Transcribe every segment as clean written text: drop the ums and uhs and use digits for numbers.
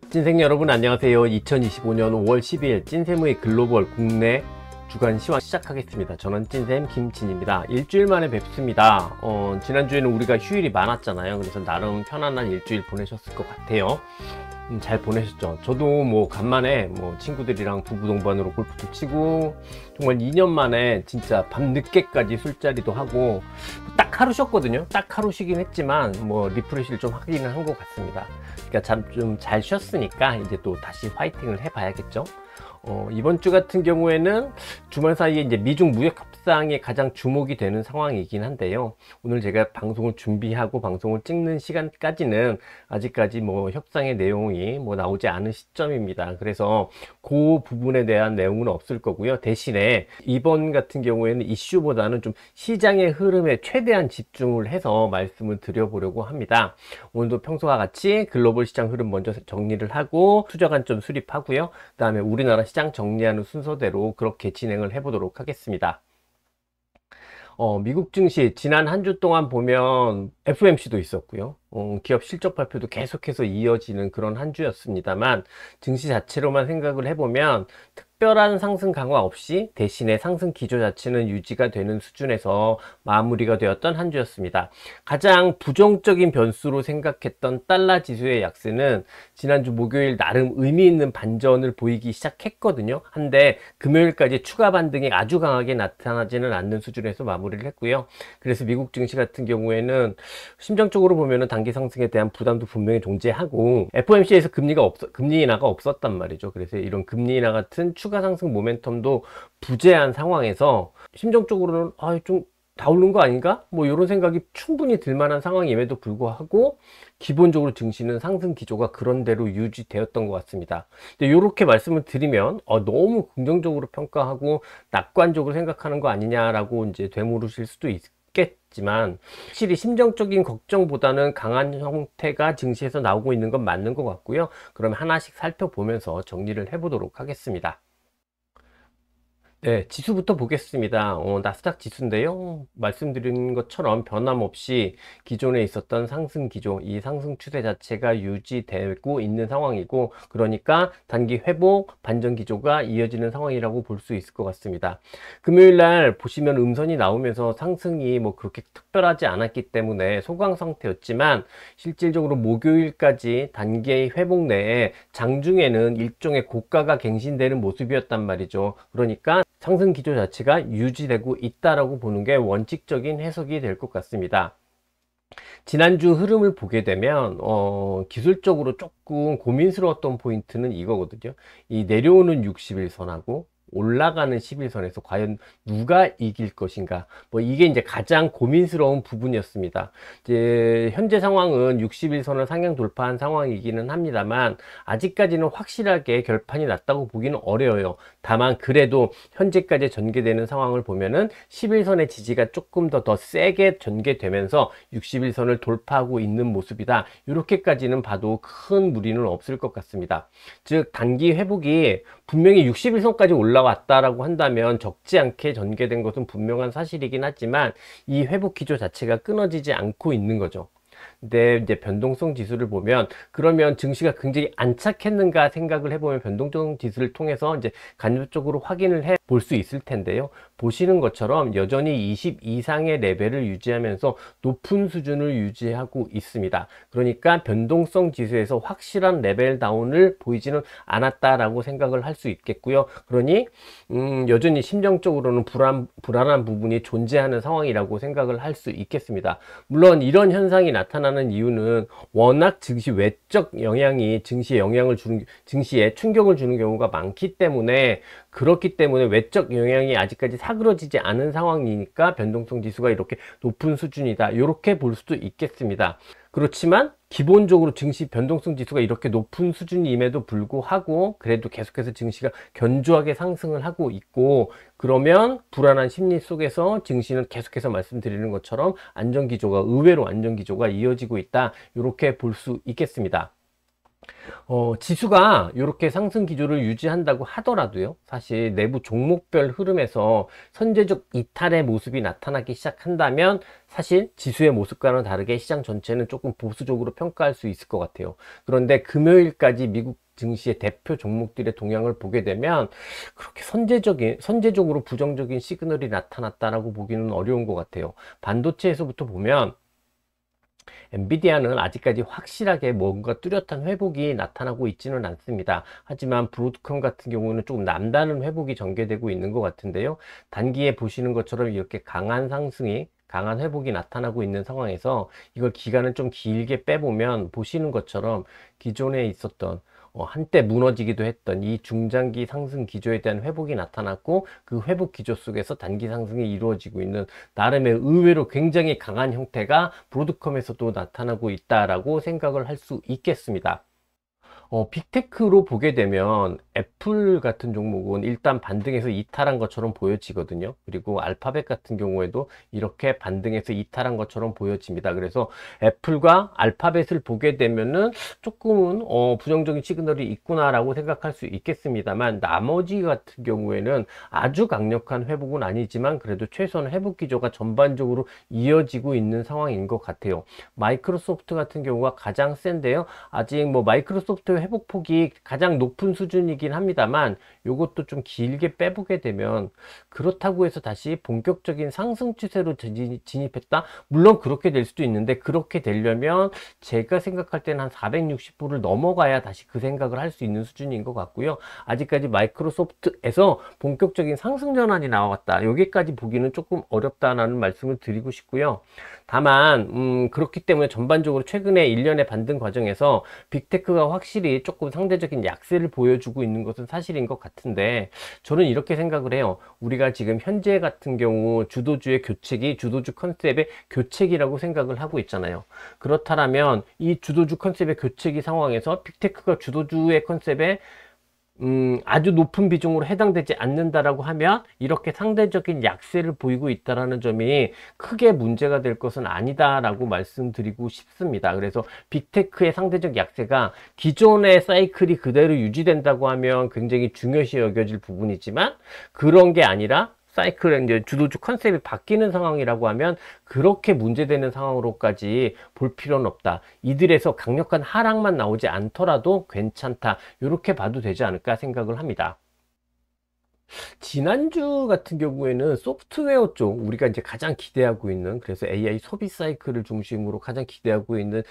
찐생 여러분 안녕하세요. 2025년 5월 10일 찐샘의 글로벌 국내 주간 시황 시작하겠습니다. 저는 찐샘 김진입니다. 일주일 만에 뵙습니다. 지난주에는 우리가 휴일이 많았잖아요. 그래서 나름 편안한 일주일 보내셨을 것 같아요. 잘 보내셨죠? 저도 뭐 간만에 친구들이랑 부부 동반으로 골프도 치고 정말 2년 만에 진짜 밤 늦게까지 술자리도 하고 딱 하루 쉬었거든요. 딱 하루 쉬긴 했지만 리프레시를 좀 하기는 한 것 같습니다. 그러니까 좀 잘 쉬었으니까 이제 또 다시 화이팅을 해봐야겠죠. 이번 주 같은 경우에는 주말 사이에 이제 미중 무역 협상이 가장 주목이 되는 상황이긴 한데요. 오늘 제가 방송을 준비하고 방송을 찍는 시간까지는 아직까지 협상의 내용이 나오지 않은 시점입니다. 그래서 그 부분에 대한 내용은 없을 거고요. 대신에 이번 같은 경우에는 이슈보다는 좀 시장의 흐름에 최대한 집중을 해서 말씀을 드려보려고 합니다. 오늘도 평소와 같이 글로벌 시장 흐름 먼저 정리를 하고 투자 관점 수립하고요. 그 다음에 우리나라 시장 정리하는 순서대로 그렇게 진행을 해보도록 하겠습니다. 미국 증시 지난 한 주 동안 보면 FOMC도 있었고요. 기업 실적 발표도 계속해서 이어지는 그런 한 주였습니다만 증시 자체로만 생각을 해보면 특별한 상승 강화 없이 대신에 상승 기조 자체는 유지가 되는 수준에서 마무리가 되었던 한 주였습니다. 가장 부정적인 변수로 생각했던 달러 지수의 약세는 지난주 목요일 나름 의미 있는 반전을 보이기 시작했거든요. 한데 금요일까지 추가 반등이 아주 강하게 나타나지는 않는 수준에서 마무리를 했고요. 그래서 미국 증시 같은 경우에는 심정적으로 보면은 단기 상승에 대한 부담도 분명히 존재하고 FOMC에서 금리 인하가 없었단 말이죠. 그래서 이런 금리 인하 같은 추가 상승 모멘텀도 부재한 상황에서 심정적으로는 좀 다 오른 거 아닌가? 이런 생각이 충분히 들만한 상황임에도 불구하고 기본적으로 증시는 상승 기조가 그런대로 유지되었던 것 같습니다. 근데 이렇게 말씀을 드리면 너무 긍정적으로 평가하고 낙관적으로 생각하는 거 아니냐라고 이제 되물으실 수도 있겠지만 확실히 심정적인 걱정보다는 강한 형태가 증시에서 나오고 있는 건 맞는 것 같고요. 그러면 하나씩 살펴보면서 정리를 해보도록 하겠습니다. 네, 지수부터 보겠습니다. 나스닥 지수인데요. 말씀드린 것처럼 변함없이 기존에 있었던 상승 기조, 이 상승 추세 자체가 유지되고 있는 상황이고, 그러니까 단기 회복, 반전 기조가 이어지는 상황이라고 볼 수 있을 것 같습니다. 금요일 날 보시면 음선이 나오면서 상승이 그렇게 특별하지 않았기 때문에 소강 상태였지만, 실질적으로 목요일까지 단기의 회복 내에 장중에는 일종의 고가가 갱신되는 모습이었단 말이죠. 그러니까 상승 기조 자체가 유지되고 있다라고 보는 게 원칙적인 해석이 될 것 같습니다. 지난주 흐름을 보게 되면 기술적으로 조금 고민스러웠던 포인트는 이거거든요. 이 내려오는 60일선하고 올라가는 11선에서 과연 누가 이길 것인가, 이게 이제 가장 고민스러운 부분이었습니다. 이제 현재 상황은 60일선을 상향 돌파한 상황이기는 합니다만 아직까지는 확실하게 결판이 났다고 보기는 어려워요. 다만 그래도 현재까지 전개되는 상황을 보면은 11선의 지지가 조금 더 세게 전개되면서 60일선을 돌파하고 있는 모습이다. 이렇게까지는 봐도 큰 무리는 없을 것 같습니다. 즉 단기 회복이 분명히 60일선까지 올라왔다라고 한다면 적지 않게 전개된 것은 분명한 사실이긴 하지만 이 회복 기조 자체가 끊어지지 않고 있는 거죠. 근데 이제 변동성 지수를 보면 그러면 증시가 굉장히 안착했는가 생각을 해보면 변동성 지수를 통해서 이제 간접적으로 확인을 해 볼 수 있을 텐데요. 보시는 것처럼 여전히 20 이상의 레벨을 유지하면서 높은 수준을 유지하고 있습니다. 그러니까 변동성 지수에서 확실한 레벨 다운을 보이지는 않았다라고 생각을 할 수 있겠고요. 그러니 여전히 심정적으로는 불안한 부분이 존재하는 상황이라고 생각을 할 수 있겠습니다. 물론 이런 현상이 나타나는 이유는 워낙 증시 외적 영향이 증시에 충격을 주는 경우가 많기 때문에, 그렇기 때문에 외적 영향이 아직까지 사그러지지 않은 상황이니까 변동성 지수가 이렇게 높은 수준이다, 이렇게 볼 수도 있겠습니다. 그렇지만 기본적으로 증시 변동성 지수가 이렇게 높은 수준임에도 불구하고 그래도 계속해서 증시가 견조하게 상승을 하고 있고, 그러면 불안한 심리 속에서 증시는 계속해서 말씀드리는 것처럼 의외로 안정기조가 이어지고 있다, 이렇게 볼 수 있겠습니다. 지수가 이렇게 상승 기조를 유지한다고 하더라도요, 사실 내부 종목별 흐름에서 선제적 이탈의 모습이 나타나기 시작한다면 사실 지수의 모습과는 다르게 시장 전체는 조금 보수적으로 평가할 수 있을 것 같아요. 그런데 금요일까지 미국 증시의 대표 종목들의 동향을 보게 되면 그렇게 선제적으로 부정적인 시그널이 나타났다라고 보기는 어려운 것 같아요. 반도체에서부터 보면 엔비디아는 아직까지 확실하게 뭔가 뚜렷한 회복이 나타나고 있지는 않습니다. 하지만 브로드컴 같은 경우는 조금 남다른 회복이 전개되고 있는 것 같은데요. 단기에 보시는 것처럼 이렇게 강한 회복이 나타나고 있는 상황에서 이걸 기간을 좀 길게 빼보면 보시는 것처럼 기존에 있었던 한때 무너지기도 했던 이 중장기 상승 기조에 대한 회복이 나타났고, 그 회복 기조 속에서 단기 상승이 이루어지고 있는 나름의 의외로 굉장히 강한 형태가 브로드컴에서도 나타나고 있다라고 생각을 할 수 있겠습니다. 빅테크로 보게 되면 애플 같은 종목은 일단 반등해서 이탈한 것처럼 보여지거든요. 그리고 알파벳 같은 경우에도 이렇게 반등해서 이탈한 것처럼 보여집니다. 그래서 애플과 알파벳을 보게 되면은 조금은 부정적인 시그널이 있구나라고 생각할 수 있겠습니다만, 나머지 같은 경우에는 아주 강력한 회복은 아니지만 그래도 최소한 회복 기조가 전반적으로 이어지고 있는 상황인 것 같아요. 마이크로소프트 같은 경우가 가장 센데요. 아직 뭐 마이크로소프트 회복폭이 가장 높은 수준이긴 합니다만, 이것도 좀 길게 빼보게 되면 그렇다고 해서 다시 본격적인 상승 추세로 진입했다? 물론 그렇게 될 수도 있는데, 그렇게 되려면 제가 생각할 때는 한 460불을 넘어가야 다시 그 생각을 할 수 있는 수준인 것 같고요. 아직까지 마이크로소프트에서 본격적인 상승 전환이 나왔다, 여기까지 보기는 조금 어렵다라는 말씀을 드리고 싶고요. 다만 그렇기 때문에 전반적으로 최근에 1년의 반등 과정에서 빅테크가 확실히 조금 상대적인 약세를 보여주고 있는 것은 사실인 것 같은데, 저는 이렇게 생각을 해요. 우리가 지금 현재 같은 경우 주도주의 교책이 주도주 컨셉의 교책이라고 생각을 하고 있잖아요. 그렇다면 이 주도주 컨셉의 교책이 상황에서 빅테크가 주도주의 컨셉에 아주 높은 비중으로 해당되지 않는다라고 하면 이렇게 상대적인 약세를 보이고 있다라는 점이 크게 문제가 될 것은 아니다라고 말씀드리고 싶습니다. 그래서 빅테크의 상대적 약세가 기존의 사이클이 그대로 유지된다고 하면 굉장히 중요시 여겨질 부분이지만, 그런 게 아니라 사이클의 이제 주도주 컨셉이 바뀌는 상황이라고 하면 그렇게 문제되는 상황으로까지 볼 필요는 없다. 이들에서 강력한 하락만 나오지 않더라도 괜찮다, 이렇게 봐도 되지 않을까 생각을 합니다. 지난주 같은 경우에는 소프트웨어 쪽, 우리가 이제 가장 기대하고 있는, 그래서 AI 소비 사이클을 중심으로 가장 기대하고 있는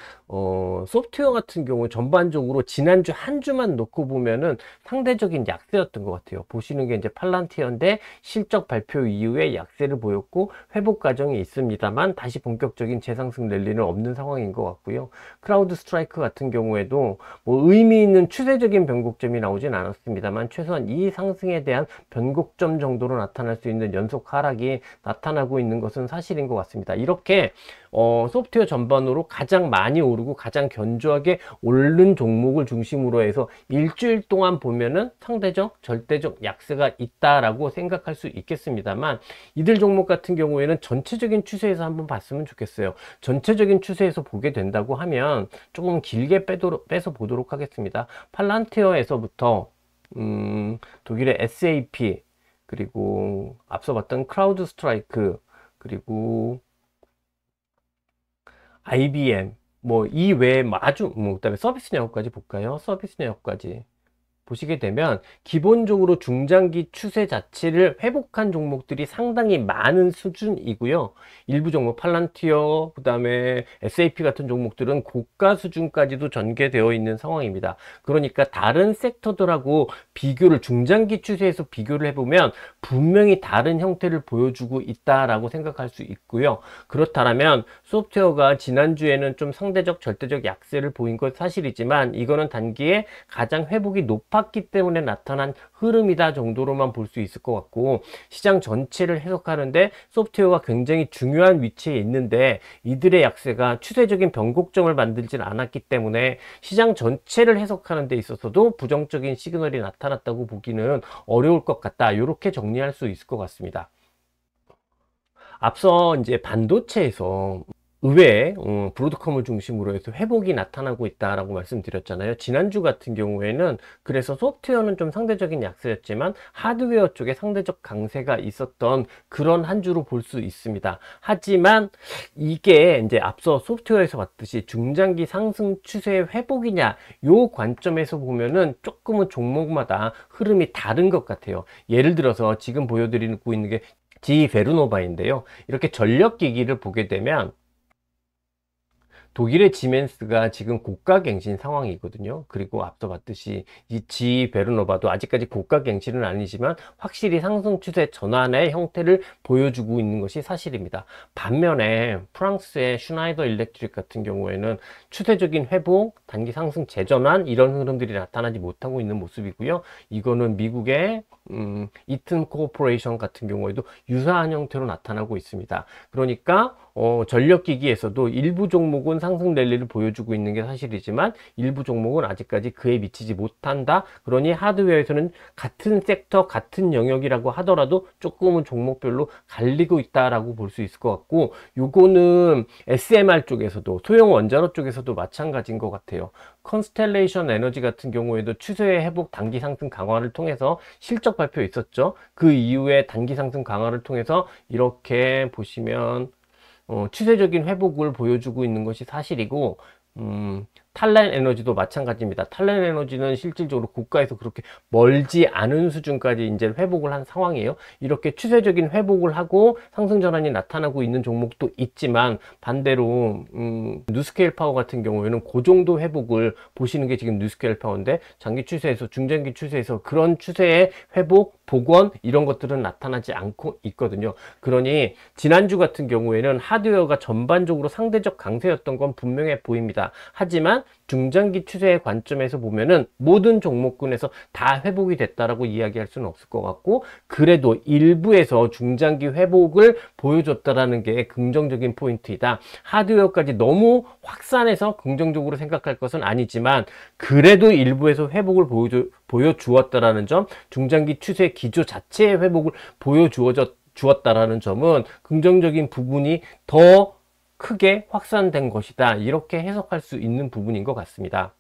소프트웨어 같은 경우 전반적으로 지난주 한 주만 놓고 보면은 상대적인 약세였던 것 같아요. 보시는 게 이제 팔란티어인데 실적 발표 이후에 약세를 보였고 회복 과정이 있습니다만 다시 본격적인 재상승 랠리는 없는 상황인 것 같고요. 크라우드 스트라이크 같은 경우에도 뭐 의미 있는 추세적인 변곡점이 나오진 않았습니다만 최소한 이 상승에 대한 변곡점 정도로 나타날 수 있는 연속 하락이 나타나고 있는 것은 사실인 것 같습니다. 이렇게 소프트웨어 전반으로 가장 많이 오르고 가장 견조하게 오른 종목을 중심으로 해서 일주일 동안 보면은 상대적 절대적 약세가 있다라고 생각할 수 있겠습니다만, 이들 종목 같은 경우에는 전체적인 추세에서 한번 봤으면 좋겠어요. 전체적인 추세에서 보게 된다고 하면 조금 길게 빼서 보도록 하겠습니다. 팔란티어에서부터 독일의 SAP, 그리고 앞서 봤던 크라우드 스트라이크, 그리고 IBM, 뭐 이 외에 아주 그다음에 서비스 네오까지 볼까요? 서비스 네오까지 보시게 되면 기본적으로 중장기 추세 자체를 회복한 종목들이 상당히 많은 수준이고요. 일부 종목 팔란티어, 그 다음에 SAP 같은 종목들은 고가 수준까지도 전개되어 있는 상황입니다. 그러니까 다른 섹터들하고 비교를, 중장기 추세에서 비교를 해보면 분명히 다른 형태를 보여주고 있다라고 생각할 수 있고요. 그렇다면 소프트웨어가 지난주에는 좀 상대적 절대적 약세를 보인 것 사실이지만, 이거는 단기에 가장 회복이 높았기 때문에 나타난 흐름이다 정도로만 볼 수 있을 것 같고, 시장 전체를 해석하는데 소프트웨어가 굉장히 중요한 위치에 있는데 이들의 약세가 추세적인 변곡점을 만들진 않았기 때문에 시장 전체를 해석하는 데 있어서도 부정적인 시그널이 나타났다고 보기는 어려울 것 같다, 이렇게 정리할 수 있을 것 같습니다. 앞서 이제 반도체에서 의외에 브로드컴을 중심으로 해서 회복이 나타나고 있다라고 말씀드렸잖아요. 지난주 같은 경우에는 그래서 소프트웨어는 좀 상대적인 약세였지만 하드웨어 쪽에 상대적 강세가 있었던 그런 한 주로 볼 수 있습니다. 하지만 이게 이제 앞서 소프트웨어에서 봤듯이 중장기 상승 추세의 회복이냐, 요 관점에서 보면은 조금은 종목마다 흐름이 다른 것 같아요. 예를 들어서 지금 보여드리고 있는 게 GE 베르노바인데요. 이렇게 전력기기를 보게 되면 독일의 지멘스가 지금 고가갱신 상황이거든요. 그리고 앞서 봤듯이 이 GE 베르노바도 아직까지 고가갱신은 아니지만 확실히 상승 추세 전환의 형태를 보여주고 있는 것이 사실입니다. 반면에 프랑스의 슈나이더 일렉트릭 같은 경우에는 추세적인 회복, 단기 상승 재전환 이런 흐름들이 나타나지 못하고 있는 모습이고요. 이거는 미국의 이튼 코퍼레이션 같은 경우에도 유사한 형태로 나타나고 있습니다. 그러니까 전력기기에서도 일부 종목은 상승 랠리를 보여주고 있는 게 사실이지만 일부 종목은 아직까지 그에 미치지 못한다. 그러니 하드웨어에서는 같은 섹터, 같은 영역이라고 하더라도 조금은 종목별로 갈리고 있다라고 볼 수 있을 것 같고, 요거는 SMR 쪽에서도 소형 원자로 쪽에서도 마찬가지인 것 같아요. 컨스텔레이션 에너지 같은 경우에도 추세의 회복 단기 상승 강화를 통해서 실적 발표 있었죠. 그 이후에 단기 상승 강화를 통해서 이렇게 보시면 추세적인 회복을 보여주고 있는 것이 사실이고, 탈렌 에너지도 마찬가지입니다. 탈렌 에너지는 실질적으로 고가에서 그렇게 멀지 않은 수준까지 이제 회복을 한 상황이에요. 이렇게 추세적인 회복을 하고 상승 전환이 나타나고 있는 종목도 있지만, 반대로 뉴스케일 파워 같은 경우에는 그 정도 회복을 보시는 게 지금 뉴스케일 파워인데, 장기 추세에서 중장기 추세에서 그런 추세의 회복, 복원 이런 것들은 나타나지 않고 있거든요. 그러니 지난주 같은 경우에는 하드웨어가 전반적으로 상대적 강세였던 건 분명해 보입니다. 하지만 중장기 추세의 관점에서 보면은 모든 종목군에서 다 회복이 됐다라고 이야기할 수는 없을 것 같고, 그래도 일부에서 중장기 회복을 보여줬다라는 게 긍정적인 포인트이다. 하드웨어까지 너무 확산해서 긍정적으로 생각할 것은 아니지만 그래도 일부에서 회복을 보여주었다라는 점, 중장기 추세 기조 자체의 회복을 보여주었다라는 점은 긍정적인 부분이 더 크게 확산된 것이다. 이렇게 해석할 수 있는 부분인 것 같습니다.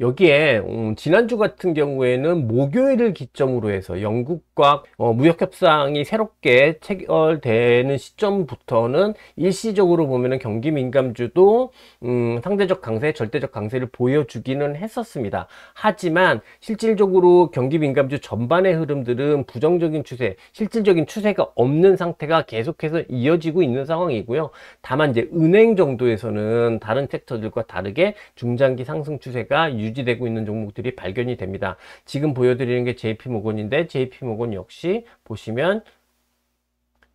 여기에 지난주 같은 경우에는 목요일을 기점으로 해서 영국과 무역 협상이 새롭게 체결되는 시점부터는 일시적으로 보면은 경기 민감주도 상대적 강세, 절대적 강세를 보여주기는 했었습니다. 하지만 실질적으로 경기 민감주 전반의 흐름들은 부정적인 추세, 실질적인 추세가 없는 상태가 계속해서 이어지고 있는 상황이고요. 다만 이제 은행 정도에서는 다른 섹터들과 다르게 중장기 상승 추세가 유지되고 있는 종목들이 발견이 됩니다. 지금 보여드리는 게 JP모건인데 JP모건 역시 보시면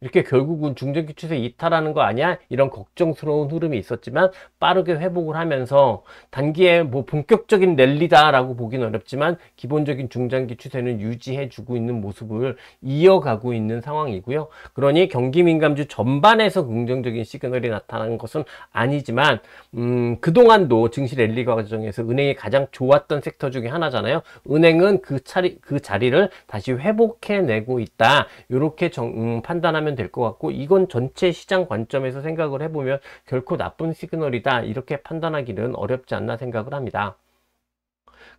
이렇게 결국은 중장기 추세 이탈하는 거 아니야? 이런 걱정스러운 흐름이 있었지만 빠르게 회복을 하면서 단기에 뭐 본격적인 랠리다라고 보기는 어렵지만 기본적인 중장기 추세는 유지해 주고 있는 모습을 이어가고 있는 상황이고요. 그러니 경기 민감주 전반에서 긍정적인 시그널이 나타나는 것은 아니지만 그동안도 증시 랠리 과정에서 은행이 가장 좋았던 섹터 중에 하나잖아요. 은행은 그 자리를 다시 회복해내고 있다. 이렇게 판단하면 될 것 같고, 이건 전체 시장 관점에서 생각을 해보면 결코 나쁜 시그널이다 이렇게 판단하기는 어렵지 않나 생각을 합니다.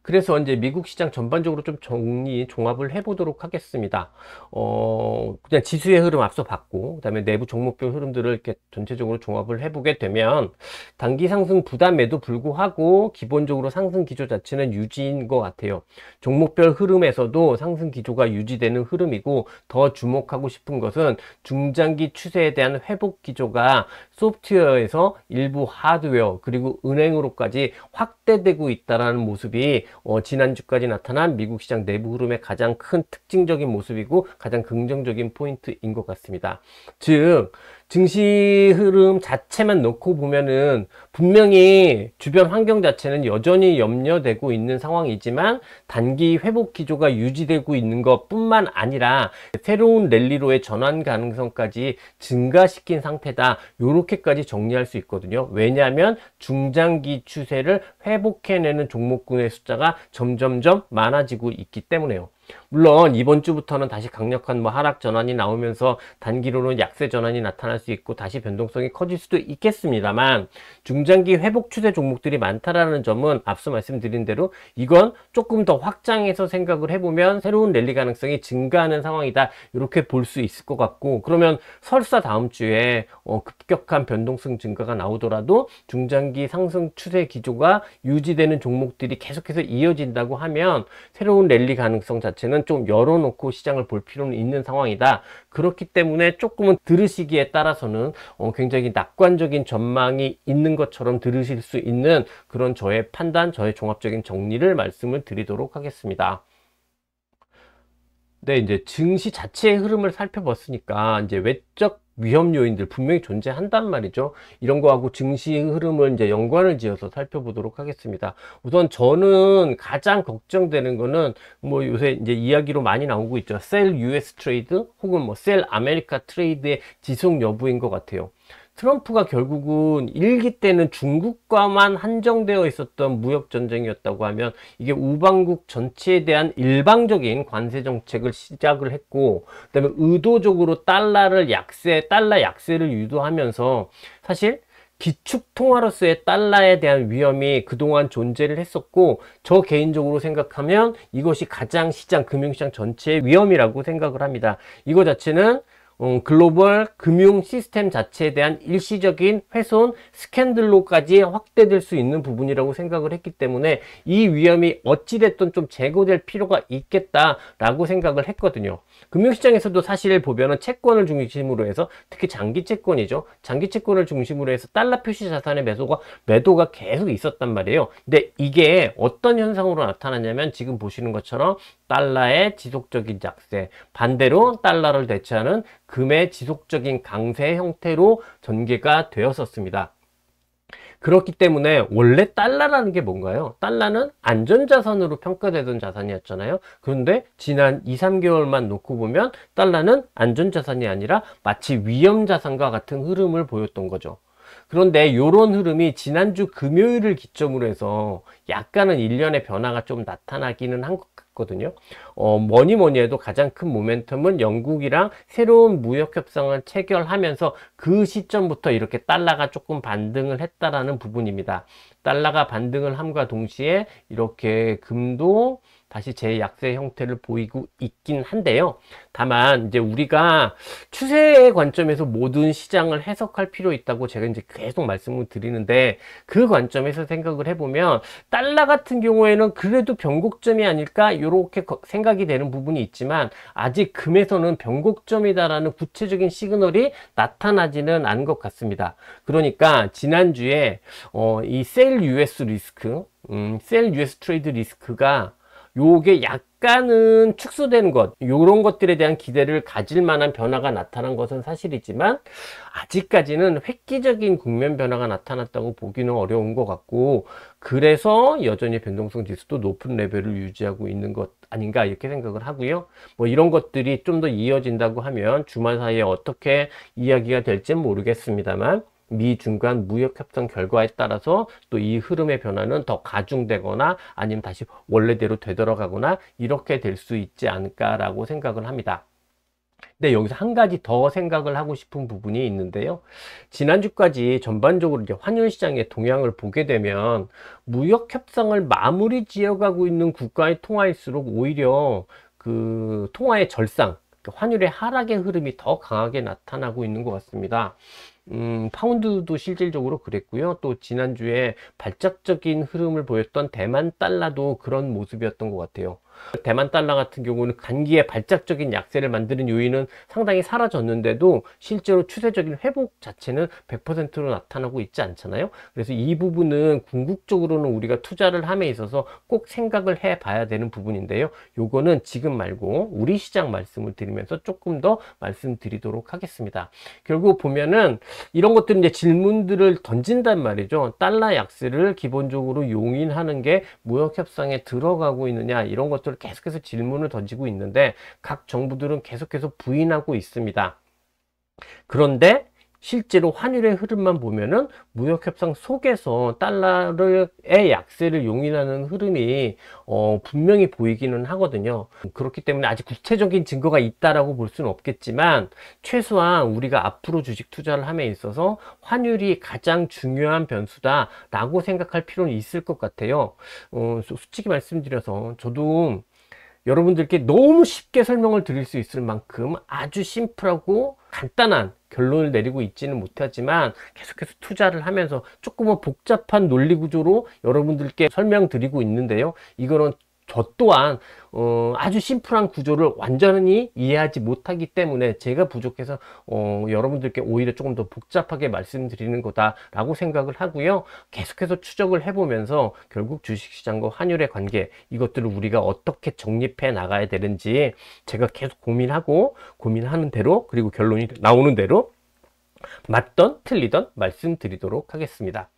그래서 이제 미국 시장 전반적으로 좀 종합을 해보도록 하겠습니다. 그냥 지수의 흐름 앞서 봤고, 그 다음에 내부 종목별 흐름들을 이렇게 전체적으로 종합을 해보게 되면, 단기 상승 부담에도 불구하고 기본적으로 상승 기조 자체는 유지인 것 같아요. 종목별 흐름에서도 상승 기조가 유지되는 흐름이고, 더 주목하고 싶은 것은 중장기 추세에 대한 회복 기조가 소프트웨어에서 일부 하드웨어 그리고 은행으로까지 확대되고 있다는 모습이 지난주까지 나타난 미국 시장 내부 흐름의 가장 큰 특징적인 모습이고 가장 긍정적인 포인트인 것 같습니다. 즉 증시 흐름 자체만 놓고 보면은 분명히 주변 환경 자체는 여전히 염려되고 있는 상황이지만 단기 회복 기조가 유지되고 있는 것 뿐만 아니라 새로운 랠리로의 전환 가능성까지 증가시킨 상태다. 요렇게까지 정리할 수 있거든요. 왜냐하면 중장기 추세를 회복해내는 종목군의 숫자가 점점점 많아지고 있기 때문에요. 물론 이번 주부터는 다시 강력한 뭐 하락 전환이 나오면서 단기로는 약세 전환이 나타날 수 있고 다시 변동성이 커질 수도 있겠습니다만, 중장기 회복 추세 종목들이 많다라는 점은 앞서 말씀드린 대로 이건 조금 더 확장해서 생각을 해보면 새로운 랠리 가능성이 증가하는 상황이다, 이렇게 볼 수 있을 것 같고, 그러면 설사 다음 주에 급격한 변동성 증가가 나오더라도 중장기 상승 추세 기조가 유지되는 종목들이 계속해서 이어진다고 하면 새로운 랠리 가능성 자체는 좀 열어놓고 시장을 볼 필요는 있는 상황이다. 그렇기 때문에 조금은 들으시기에 따라서는 굉장히 낙관적인 전망이 있는 것처럼 들으실 수 있는 그런 저의 판단, 저의 종합적인 정리를 말씀을 드리도록 하겠습니다. 네, 이제 증시 자체의 흐름을 살펴봤으니까 이제 외적 위험 요인들 분명히 존재한단 말이죠. 이런 거하고 증시 흐름을 이제 연관을 지어서 살펴보도록 하겠습니다. 우선 저는 가장 걱정되는 거는 뭐 요새 이제 이야기로 많이 나오고 있죠. 셀 US 트레이드 혹은 뭐 셀 아메리카 트레이드의 지속 여부인 것 같아요. 트럼프가 결국은 1기 때는 중국과만 한정되어 있었던 무역 전쟁이었다고 하면 이게 우방국 전체에 대한 일방적인 관세 정책을 시작을 했고, 그다음에 의도적으로 달러 약세를 유도하면서 사실 기축 통화로서의 달러에 대한 위험이 그동안 존재를 했었고, 저 개인적으로 생각하면 이것이 가장 금융시장 전체의 위험이라고 생각을 합니다. 이거 자체는 글로벌 금융 시스템 자체에 대한 일시적인 훼손, 스캔들로까지 확대될 수 있는 부분이라고 생각을 했기 때문에 이 위험이 어찌됐든 좀 제거될 필요가 있겠다라고 생각을 했거든요. 금융시장에서도 사실 보면은 채권을 중심으로 해서, 특히 장기 채권이죠. 장기 채권을 중심으로 해서 달러 표시 자산의 매도가 계속 있었단 말이에요. 근데 이게 어떤 현상으로 나타났냐면 지금 보시는 것처럼 달러의 지속적인 약세, 반대로 달러를 대체하는 금의 지속적인 강세 형태로 전개가 되었었습니다. 그렇기 때문에 원래 달러라는 게 뭔가요? 달러는 안전자산으로 평가되던 자산이었잖아요. 그런데 지난 2, 3개월만 놓고 보면 달러는 안전자산이 아니라 마치 위험자산과 같은 흐름을 보였던 거죠. 그런데 이런 흐름이 지난주 금요일을 기점으로 해서 약간은 일련의 변화가 좀 나타나기는 한 것 같거든요. 뭐니 해도 가장 큰 모멘텀은 영국이랑 새로운 무역 협상을 체결하면서 그 시점부터 이렇게 달러가 조금 반등을 했다라는 부분입니다. 달러가 반등을 함과 동시에 이렇게 금도 다시 재약세 형태를 보이고 있긴 한데요. 다만 이제 우리가 추세의 관점에서 모든 시장을 해석할 필요 있다고 제가 이제 계속 말씀을 드리는데, 그 관점에서 생각을 해보면 달러 같은 경우에는 그래도 변곡점이 아닐까 이렇게 생각이 되는 부분이 있지만, 아직 금에서는 변곡점이다라는 구체적인 시그널이 나타나지는 않은 것 같습니다. 그러니까 지난주에 이 셀 US 리스크, 셀 US 트레이드 리스크가 요게 약간은 축소되는 것, 요런 것들에 대한 기대를 가질 만한 변화가 나타난 것은 사실이지만 아직까지는 획기적인 국면 변화가 나타났다고 보기는 어려운 것 같고, 그래서 여전히 변동성 지수도 높은 레벨을 유지하고 있는 것 아닌가 이렇게 생각을 하고요. 뭐 이런 것들이 좀 더 이어진다고 하면 주말 사이에 어떻게 이야기가 될지는 모르겠습니다만, 미 중 간 무역 협상 결과에 따라서 또 이 흐름의 변화는 더 가중되거나 아니면 다시 원래대로 되돌아가거나 이렇게 될 수 있지 않을까라고 생각을 합니다. 근데 여기서 한 가지 더 생각을 하고 싶은 부분이 있는데요. 지난주까지 전반적으로 이제 환율 시장의 동향을 보게 되면 무역 협상을 마무리 지어가고 있는 국가의 통화일수록 오히려 그 통화의 절상, 환율의 하락의 흐름이 더 강하게 나타나고 있는 것 같습니다. 파운드도 실질적으로 그랬고요. 또 지난주에 발작적인 흐름을 보였던 대만 달러도 그런 모습이었던 것 같아요. 대만 달러 같은 경우는 단기에 발작적인 약세를 만드는 요인은 상당히 사라졌는데도 실제로 추세적인 회복 자체는 100%로 나타나고 있지 않잖아요. 그래서 이 부분은 궁극적으로는 우리가 투자를 함에 있어서 꼭 생각을 해 봐야 되는 부분인데요. 요거는 지금 말고 우리 시장 말씀을 드리면서 조금 더 말씀드리도록 하겠습니다. 결국 보면은 이런 것들은 이제 질문들을 던진단 말이죠. 달러 약세를 기본적으로 용인하는 게 무역 협상에 들어가고 있느냐, 이런 것들을 계속해서 질문을 던지고 있는데 각 정부들은 계속해서 부인하고 있습니다. 그런데 실제로 환율의 흐름만 보면은 무역협상 속에서 달러의 약세를 용인하는 흐름이 분명히 보이기는 하거든요. 그렇기 때문에 아직 구체적인 증거가 있다라고 볼 수는 없겠지만 최소한 우리가 앞으로 주식 투자를 함에 있어서 환율이 가장 중요한 변수다라고 생각할 필요는 있을 것 같아요. 솔직히 말씀드려서 저도 여러분들께 너무 쉽게 설명을 드릴 수 있을 만큼 아주 심플하고 간단한 결론을 내리고 있지는 못하지만 계속해서 투자를 하면서 조금은 복잡한 논리 구조로 여러분들께 설명드리고 있는데요. 이거는 저 또한 아주 심플한 구조를 완전히 이해하지 못하기 때문에 제가 부족해서 여러분들께 오히려 조금 더 복잡하게 말씀드리는 거다라고 생각을 하고요. 계속해서 추적을 해보면서 결국 주식시장과 환율의 관계, 이것들을 우리가 어떻게 정립해 나가야 되는지 제가 계속 고민하는 대로, 그리고 결론이 나오는 대로 맞던 틀리던 말씀드리도록 하겠습니다.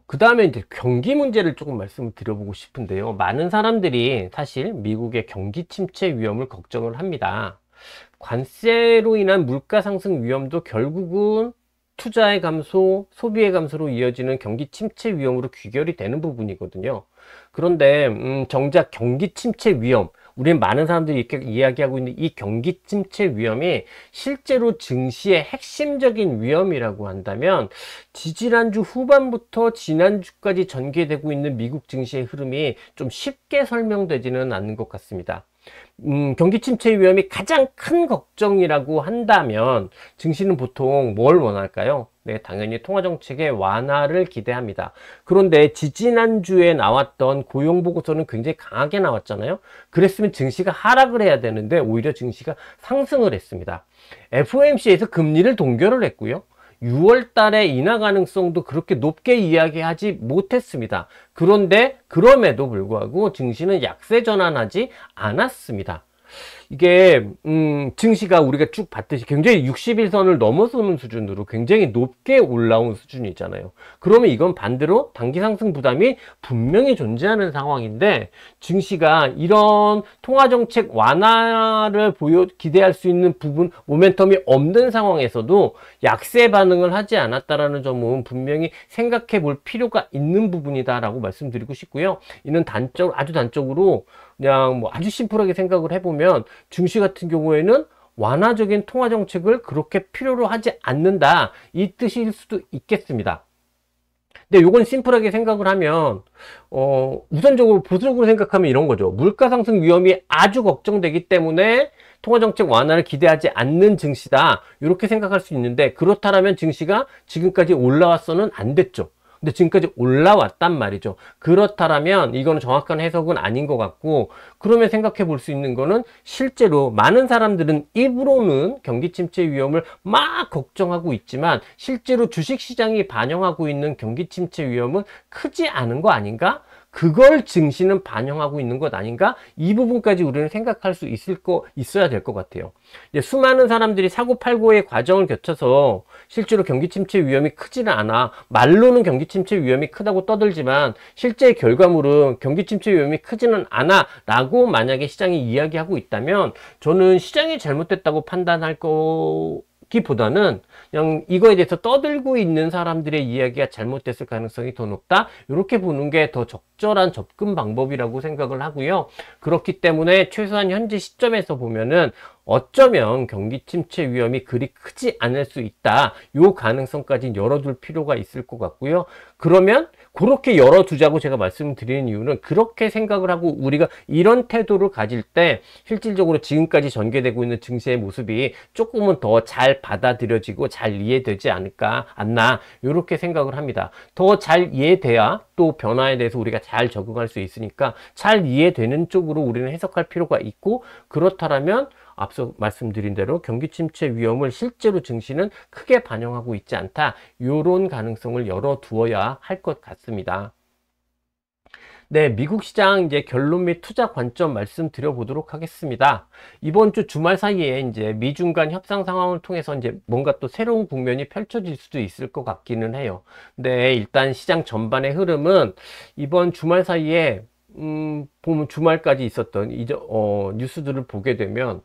그 다음에 이제 경기 문제를 조금 말씀을 드려보고 싶은데요. 많은 사람들이 사실 미국의 경기 침체 위험을 걱정을 합니다. 관세로 인한 물가 상승 위험도 결국은 투자의 감소, 소비의 감소로 이어지는 경기 침체 위험으로 귀결이 되는 부분이거든요. 그런데 정작 경기 침체 위험, 우리는 많은 사람들이 이렇게 이야기하고 있는 이 경기 침체 위험이 실제로 증시의 핵심적인 위험이라고 한다면 지지난주 후반부터 지난주까지 전개되고 있는 미국 증시의 흐름이 좀 쉽게 설명되지는 않는 것 같습니다. 경기 침체 위험이 가장 큰 걱정이라고 한다면 증시는 보통 뭘 원할까요? 네, 당연히 통화정책의 완화를 기대합니다. 그런데 지지난주에 나왔던 고용보고서는 굉장히 강하게 나왔잖아요. 그랬으면 증시가 하락을 해야 되는데 오히려 증시가 상승을 했습니다. FOMC에서 금리를 동결을 했고요. 6월 달에 인하 가능성도 그렇게 높게 이야기하지 못했습니다. 그런데 그럼에도 불구하고 증시는 약세 전환하지 않았습니다. 이게 증시가 우리가 쭉 봤듯이 굉장히 60일선을 넘어서는 수준으로 굉장히 높게 올라온 수준이잖아요. 그러면 이건 반대로 단기 상승 부담이 분명히 존재하는 상황인데 증시가 이런 통화정책 완화를 기대할 수 있는 부분 모멘텀이 없는 상황에서도 약세 반응을 하지 않았다라는 점은 분명히 생각해 볼 필요가 있는 부분이다라고 말씀드리고 싶고요. 이는 아주 단적으로 그냥 뭐 아주 심플하게 생각을 해보면 증시 같은 경우에는 완화적인 통화 정책을 그렇게 필요로 하지 않는다, 이 뜻일 수도 있겠습니다. 근데 요건 심플하게 생각을 하면 우선적으로 보수적으로 생각하면 이런 거죠. 물가 상승 위험이 아주 걱정되기 때문에 통화정책 완화를 기대하지 않는 증시다, 이렇게 생각할 수 있는데, 그렇다면 증시가 지금까지 올라왔어는 안 됐죠. 근데 지금까지 올라왔단 말이죠. 그렇다면 이거는 정확한 해석은 아닌 것 같고, 그러면 생각해 볼 수 있는 거는 실제로 많은 사람들은 입으로는 경기 침체 위험을 막 걱정하고 있지만 실제로 주식시장이 반영하고 있는 경기 침체 위험은 크지 않은 거 아닌가? 그걸 증시는 반영하고 있는 것 아닌가? 이 부분까지 우리는 생각할 수 있어야 될 것 같아요. 이제 수많은 사람들이 사고팔고의 과정을 거쳐서 실제로 경기 침체 위험이 크지는 않아, 말로는 경기 침체 위험이 크다고 떠들지만 실제 결과물은 경기 침체 위험이 크지는 않아 라고 만약에 시장이 이야기하고 있다면 저는 시장이 잘못됐다고 판단할 기보다는 그냥 이거에 대해서 떠들고 있는 사람들의 이야기가 잘못됐을 가능성이 더 높다, 이렇게 보는 게 더 적절한 접근 방법이라고 생각을 하고요. 그렇기 때문에 최소한 현재 시점에서 보면은 어쩌면 경기 침체 위험이 그리 크지 않을 수 있다, 이 가능성까지 열어둘 필요가 있을 것 같고요. 그러면 그렇게 열어두자고 제가 말씀드리는 이유는, 그렇게 생각을 하고 우리가 이런 태도를 가질 때 실질적으로 지금까지 전개되고 있는 증시의 모습이 조금은 더 잘 받아들여지고 잘 이해되지 않나, 이렇게 생각을 합니다. 더 잘 이해돼야 또 변화에 대해서 우리가 잘 적응할 수 있으니까 잘 이해되는 쪽으로 우리는 해석할 필요가 있고, 그렇다면 앞서 말씀드린 대로 경기 침체 위험을 실제로 증시는 크게 반영하고 있지 않다, 이런 가능성을 열어두어야 할 것 같습니다. 네, 미국 시장 이제 결론 및 투자 관점 말씀드려 보도록 하겠습니다. 이번 주 주말 사이에 이제 미중 간 협상 상황을 통해서 이제 뭔가 또 새로운 국면이 펼쳐질 수도 있을 것 같기는 해요. 근데 일단 시장 전반의 흐름은 이번 주말 사이에 보면 주말까지 있었던 뉴스들을 보게 되면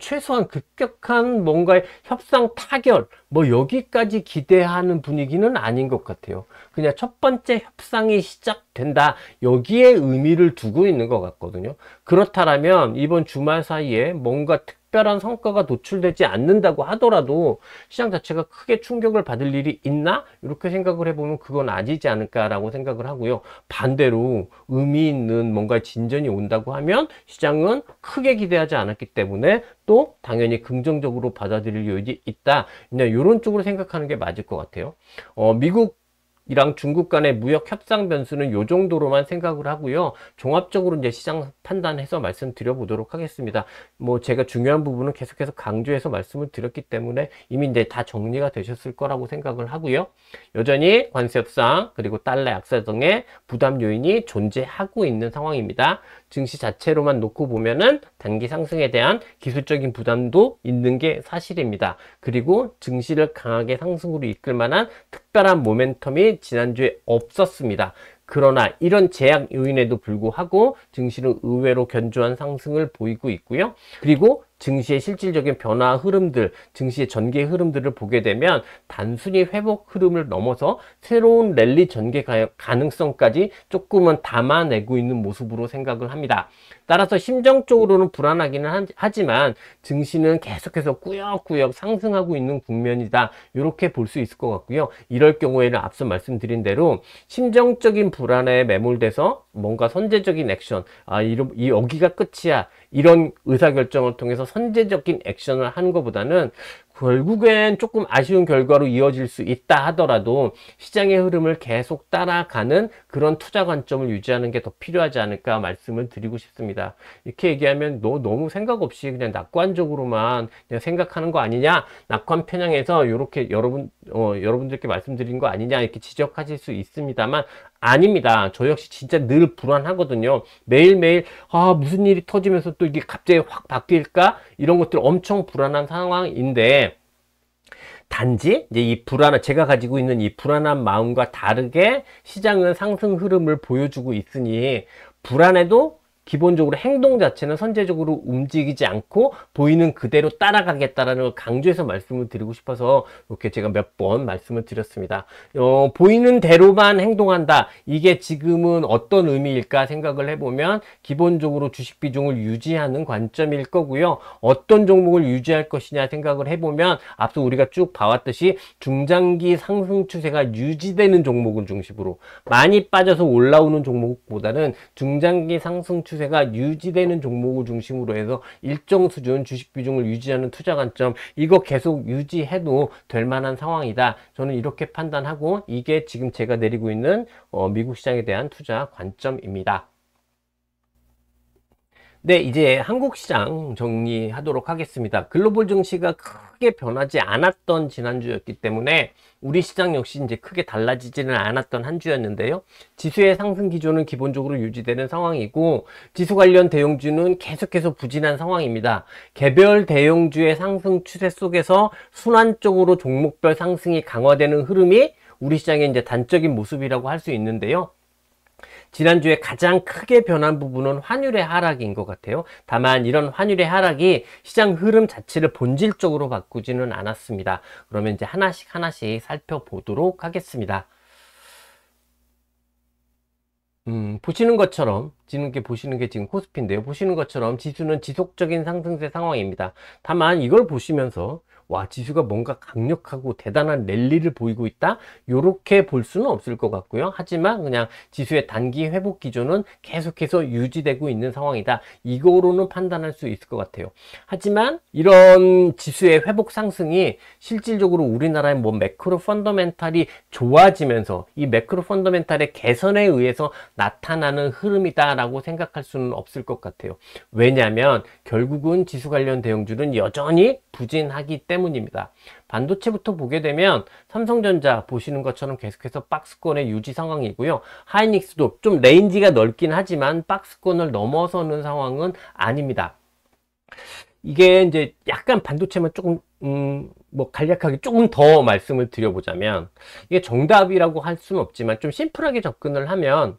최소한 급격한 뭔가의 협상 타결, 뭐 여기까지 기대하는 분위기는 아닌 것 같아요. 그냥 첫 번째 협상이 시작된다. 여기에 의미를 두고 있는 것 같거든요. 그렇다면 이번 주말 사이에 뭔가 특별한 성과가 노출되지 않는다고 하더라도 시장 자체가 크게 충격을 받을 일이 있나? 이렇게 생각을 해보면 그건 아니지 않을까라고 생각을 하고요. 반대로 의미 있는 뭔가 진전이 온다고 하면 시장은 크게 기대하지 않았기 때문에 또 당연히 긍정적으로 받아들일 여력이 있다. 이런 쪽으로 생각하는 게 맞을 것 같아요. 미국이랑 중국 간의 무역 협상 변수는 이 정도로만 생각을 하고요. 종합적으로 이제 시장 판단해서 말씀드려 보도록 하겠습니다. 뭐 제가 중요한 부분은 계속해서 강조해서 말씀을 드렸기 때문에 이미 이제 다 정리가 되셨을 거라고 생각을 하고요. 여전히 관세 협상 그리고 달러 약세 등의 부담 요인이 존재하고 있는 상황입니다. 증시 자체로만 놓고 보면은 단기 상승에 대한 기술적인 부담도 있는 게 사실입니다. 그리고 증시를 강하게 상승으로 이끌 만한 특별한 모멘텀이 지난주에 없었습니다. 그러나 이런 제약 요인에도 불구하고 증시는 의외로 견조한 상승을 보이고 있고요. 그리고 증시의 실질적인 변화 흐름들, 증시의 전개 흐름들을 보게 되면 단순히 회복 흐름을 넘어서 새로운 랠리 전개 가능성까지 조금은 담아내고 있는 모습으로 생각을 합니다. 따라서 심정적으로는 불안하기는 하지만 증시는 계속해서 꾸역꾸역 상승하고 있는 국면이다. 이렇게 볼 수 있을 것 같고요. 이럴 경우에는 앞서 말씀드린 대로 심정적인 불안에 매몰돼서 뭔가 선제적인 액션, 여기가 끝이야. 이런 의사결정을 통해서 선제적인 액션을 하는 것보다는 결국엔 조금 아쉬운 결과로 이어질 수 있다 하더라도 시장의 흐름을 계속 따라가는 그런 투자 관점을 유지하는 게 더 필요하지 않을까 말씀을 드리고 싶습니다. 이렇게 얘기하면 너무 생각 없이 그냥 낙관적으로만 그냥 생각하는 거 아니냐, 낙관 편향해서 이렇게 여러분들께 말씀드린 거 아니냐 이렇게 지적하실 수 있습니다만 아닙니다. 저 역시 진짜 늘 불안하거든요. 매일매일 무슨 일이 터지면서 또 이게 갑자기 확 바뀔까? 이런 것들 엄청 불안한 상황인데 단지 이제 제가 가지고 있는 이 불안한 마음과 다르게 시장은 상승 흐름을 보여주고 있으니 불안해도 기본적으로 행동 자체는 선제적으로 움직이지 않고 보이는 그대로 따라가겠다라는 걸 강조해서 말씀을 드리고 싶어서 이렇게 제가 몇 번 말씀을 드렸습니다. 보이는 대로만 행동한다. 이게 지금은 어떤 의미일까 생각을 해보면 기본적으로 주식 비중을 유지하는 관점일 거고요. 어떤 종목을 유지할 것이냐 생각을 해보면 앞서 우리가 쭉 봐왔듯이 중장기 상승 추세가 유지되는 종목을 중심으로 많이 빠져서 올라오는 종목보다는 중장기 상승 추세가 유지되는 종목을 중심으로 해서 일정 수준 주식 비중을 유지하는 투자 관점, 이거 계속 유지해도 될 만한 상황이다. 저는 이렇게 판단하고 이게 지금 제가 내리고 있는 미국 시장에 대한 투자 관점입니다. 네, 이제 한국 시장 정리하도록 하겠습니다. 글로벌 증시가 크게 변하지 않았던 지난주였기 때문에 우리 시장 역시 이제 크게 달라지지는 않았던 한 주였는데요. 지수의 상승 기조는 기본적으로 유지되는 상황이고 지수 관련 대형주는 계속해서 부진한 상황입니다. 개별 대형주의 상승 추세 속에서 순환적으로 종목별 상승이 강화되는 흐름이 우리 시장의 이제 단적인 모습이라고 할 수 있는데요. 지난주에 가장 크게 변한 부분은 환율의 하락인 것 같아요. 다만 이런 환율의 하락이 시장 흐름 자체를 본질적으로 바꾸지는 않았습니다. 그러면 이제 하나씩 살펴보도록 하겠습니다. 보시는 것처럼 보시는 게 지금 코스피인데요. 보시는 것처럼 지수는 지속적인 상승세 상황입니다. 다만 이걸 보시면서 지수가 뭔가 강력하고 대단한 랠리를 보이고 있다? 요렇게 볼 수는 없을 것 같고요. 하지만 그냥 지수의 단기 회복 기조는 계속해서 유지되고 있는 상황이다. 이거로는 판단할 수 있을 것 같아요. 하지만 이런 지수의 회복 상승이 실질적으로 우리나라의 매크로 펀더멘탈이 좋아지면서 이 매크로 펀더멘탈의 개선에 의해서 나타나는 흐름이다라고 생각할 수는 없을 것 같아요. 왜냐하면 결국은 지수 관련 대형주는 여전히 부진하기 때문입니다. 반도체부터 보게 되면 삼성전자 보시는 것처럼 계속해서 박스권의 유지 상황이고요. 하이닉스도 좀 레인지가 넓긴 하지만 박스권을 넘어서는 상황은 아닙니다. 이게 이제 약간 반도체만 조금 간략하게 조금 더 말씀을 드려보자면 이게 정답이라고 할 수는 없지만 좀 심플하게 접근을 하면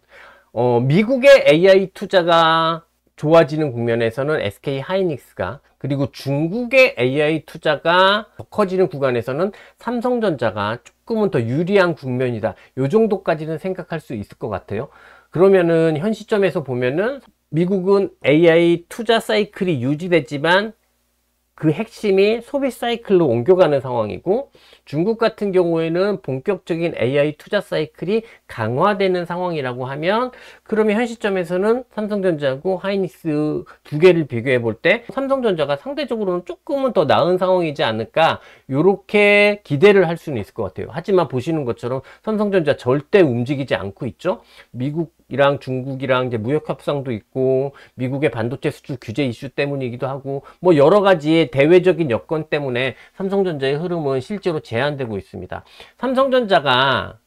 미국의 AI 투자가 좋아지는 국면에서는 SK 하이닉스가, 그리고 중국의 AI 투자가 더 커지는 구간에서는 삼성전자가 조금은 더 유리한 국면이다. 요 정도까지는 생각할 수 있을 것 같아요. 그러면은 현 시점에서 보면은 미국은 AI 투자 사이클이 유지됐지만 그 핵심이 소비 사이클로 옮겨가는 상황이고, 중국 같은 경우에는 본격적인 AI 투자 사이클이 강화되는 상황이라고 하면, 그러면 현 시점에서는 삼성전자하고 하이닉스 두 개를 비교해 볼 때 삼성전자가 상대적으로는 조금은 더 나은 상황이지 않을까, 이렇게 기대를 할 수는 있을 것 같아요. 하지만 보시는 것처럼 삼성전자 절대 움직이지 않고 있죠. 미국이랑 중국이랑 이제 무역 협상도 있고, 미국의 반도체 수출 규제 이슈 때문이기도 하고, 뭐 여러 가지의 대외적인 여건 때문에 삼성전자의 흐름은 실제로 제한되고 있습니다. 삼성전자가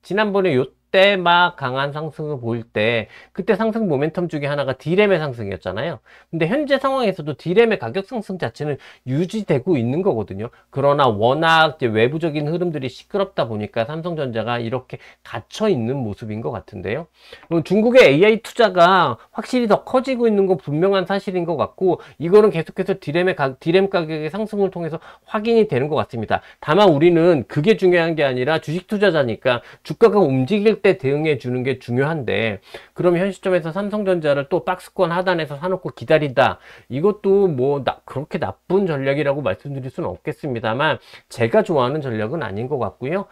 지난번에 요때 막 강한 상승을 보일 때, 그때 상승 모멘텀 중에 하나가 D램의 상승이었잖아요. 근데 현재 상황에서도 D램의 가격 상승 자체는 유지되고 있는 거거든요. 그러나 워낙 이제 외부적인 흐름들이 시끄럽다 보니까 삼성전자가 이렇게 갇혀 있는 모습인 것 같은데요. 중국의 AI 투자가 확실히 더 커지고 있는 건 분명한 사실인 것 같고, 이거는 계속해서 D램 가격의 상승을 통해서 확인이 되는 것 같습니다. 다만 우리는 그게 중요한 게 아니라 주식 투자자니까 주가가 움직일 때 대응해 주는 게 중요한데, 그럼 현 시점에서 삼성전자를 또 박스권 하단에서 사놓고 기다린다, 이것도 뭐 그렇게 나쁜 전략이라고 말씀드릴 수는 없겠습니다만, 제가 좋아하는 전략은 아닌 것 같고요.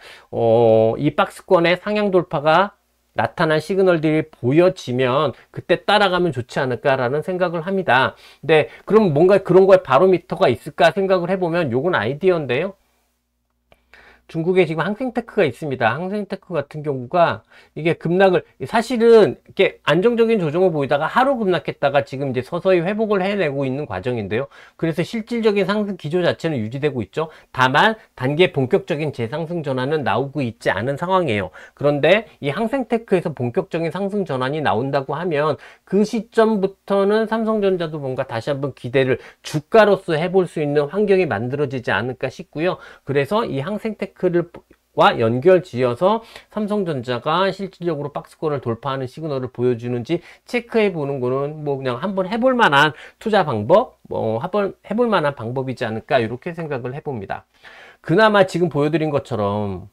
이 박스권의 상향 돌파가 나타난 시그널들이 보여지면 그때 따라가면 좋지 않을까라는 생각을 합니다. 근데 그럼 뭔가 그런 거에 바로미터가 있을까 생각을 해보면 요건 아이디어인데요. 중국에 지금 항생테크가 있습니다. 항생테크 같은 경우가 이게 급락을, 사실은 이렇게 안정적인 조정을 보이다가 하루 급락했다가 지금 이제 서서히 회복을 해내고 있는 과정인데요. 그래서 실질적인 상승 기조 자체는 유지되고 있죠. 다만 단계 본격적인 재상승 전환은 나오고 있지 않은 상황이에요. 그런데 이 항생테크에서 본격적인 상승 전환이 나온다고 하면 그 시점부터는 삼성전자도 뭔가 다시 한번 기대를 주가로서 해볼 수 있는 환경이 만들어지지 않을까 싶고요. 그래서 이 항생테크 와 연결 지어서 삼성전자가 실질적으로 박스권을 돌파하는 시그널을 보여주는지 체크해 보는 거는 뭐 그냥 한번 해볼 만한 투자 방법, 한번 해볼 만한 방법이지 않을까, 이렇게 생각을 해봅니다. 그나마 지금 보여드린 것처럼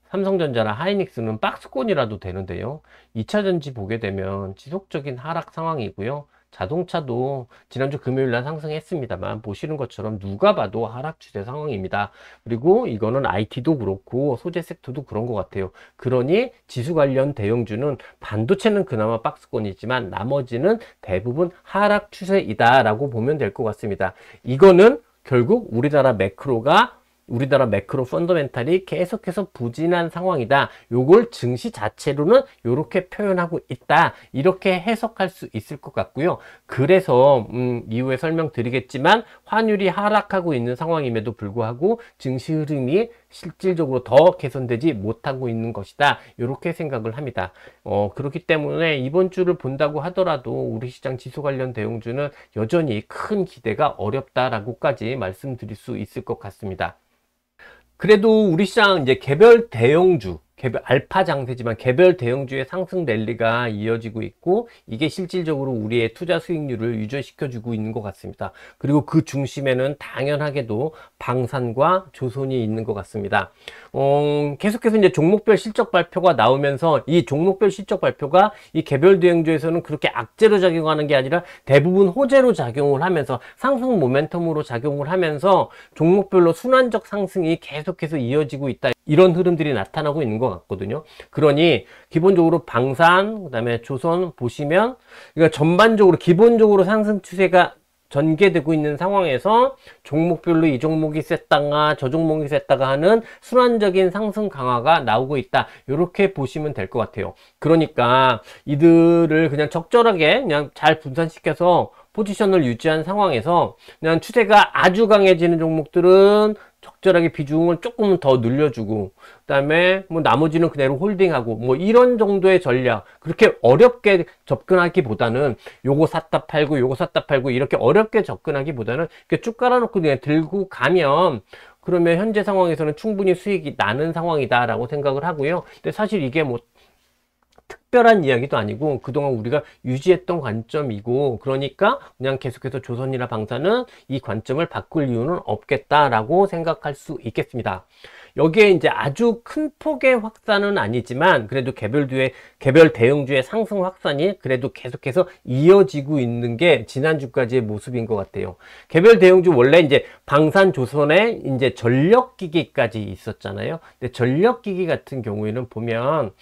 삼성전자나 하이닉스는 박스권이라도 되는데요. 2차전지 보게 되면 지속적인 하락 상황이고요. 자동차도 지난주 금요일날 상승했습니다만 보시는 것처럼 누가 봐도 하락 추세 상황입니다. 그리고 이거는 IT도 그렇고 소재 섹터도 그런 것 같아요. 그러니 지수 관련 대형주는, 반도체는 그나마 박스권이지만 나머지는 대부분 하락 추세이다 라고 보면 될 것 같습니다. 이거는 결국 우리나라 매크로 펀더멘탈이 계속해서 부진한 상황이다, 요걸 증시 자체로는 이렇게 표현하고 있다, 이렇게 해석할 수 있을 것 같고요. 그래서 이후에 설명드리겠지만 환율이 하락하고 있는 상황임에도 불구하고 증시 흐름이 실질적으로 더 개선되지 못하고 있는 것이다, 이렇게 생각을 합니다. 그렇기 때문에 이번 주를 본다고 하더라도 우리 시장 지수 관련 대형주는 여전히 큰 기대가 어렵다라고까지 말씀드릴 수 있을 것 같습니다. 그래도 우리 시장 이제 개별 대형주, 알파 장세지만 개별 대형주의 상승 랠리가 이어지고 있고, 이게 실질적으로 우리의 투자 수익률을 유지시켜주고 있는 것 같습니다. 그리고 그 중심에는 당연하게도 방산과 조선이 있는 것 같습니다. 계속해서 이제 종목별 실적 발표가 나오면서 이 종목별 실적 발표가 이 개별 대형주에서는 그렇게 악재로 작용하는 게 아니라 대부분 호재로 작용을 하면서 상승 모멘텀으로 작용을 하면서 종목별로 순환적 상승이 계속해서 이어지고 있다, 이런 흐름들이 나타나고 있는 것 같거든요. 그러니 기본적으로 방산, 그다음에 조선 보시면, 그러니까 전반적으로 기본적으로 상승 추세가 전개되고 있는 상황에서 종목별로 이 종목이 셌다가 저 종목이 셌다가 하는 순환적인 상승 강화가 나오고 있다, 이렇게 보시면 될 것 같아요. 그러니까 이들을 그냥 적절하게 그냥 잘 분산시켜서 포지션을 유지한 상황에서 그냥 추세가 아주 강해지는 종목들은 적절하게 비중을 조금 더 늘려주고, 그 다음에 뭐 나머지는 그대로 홀딩하고, 뭐 이런 정도의 전략, 그렇게 어렵게 접근하기보다는 요거 샀다 팔고 요거 샀다 팔고 이렇게 어렵게 접근하기보다는 이렇게 쭉 깔아놓고 그냥 들고 가면, 그러면 현재 상황에서는 충분히 수익이 나는 상황이다 라고 생각을 하고요. 근데 사실 이게 뭐 특별한 이야기도 아니고 그동안 우리가 유지했던 관점이고, 그러니까 그냥 계속해서 조선이나 방사는 이 관점을 바꿀 이유는 없겠다라고 생각할 수 있겠습니다. 여기에 이제 아주 큰 폭의 확산은 아니지만 그래도 개별 대형주의 상승 확산이 그래도 계속해서 이어지고 있는 게 지난주까지의 모습인 것 같아요. 개별 대형주 원래 이제 방산조선에 이제 전력기기까지 있었잖아요. 근데 전력기기 같은 경우에는 보면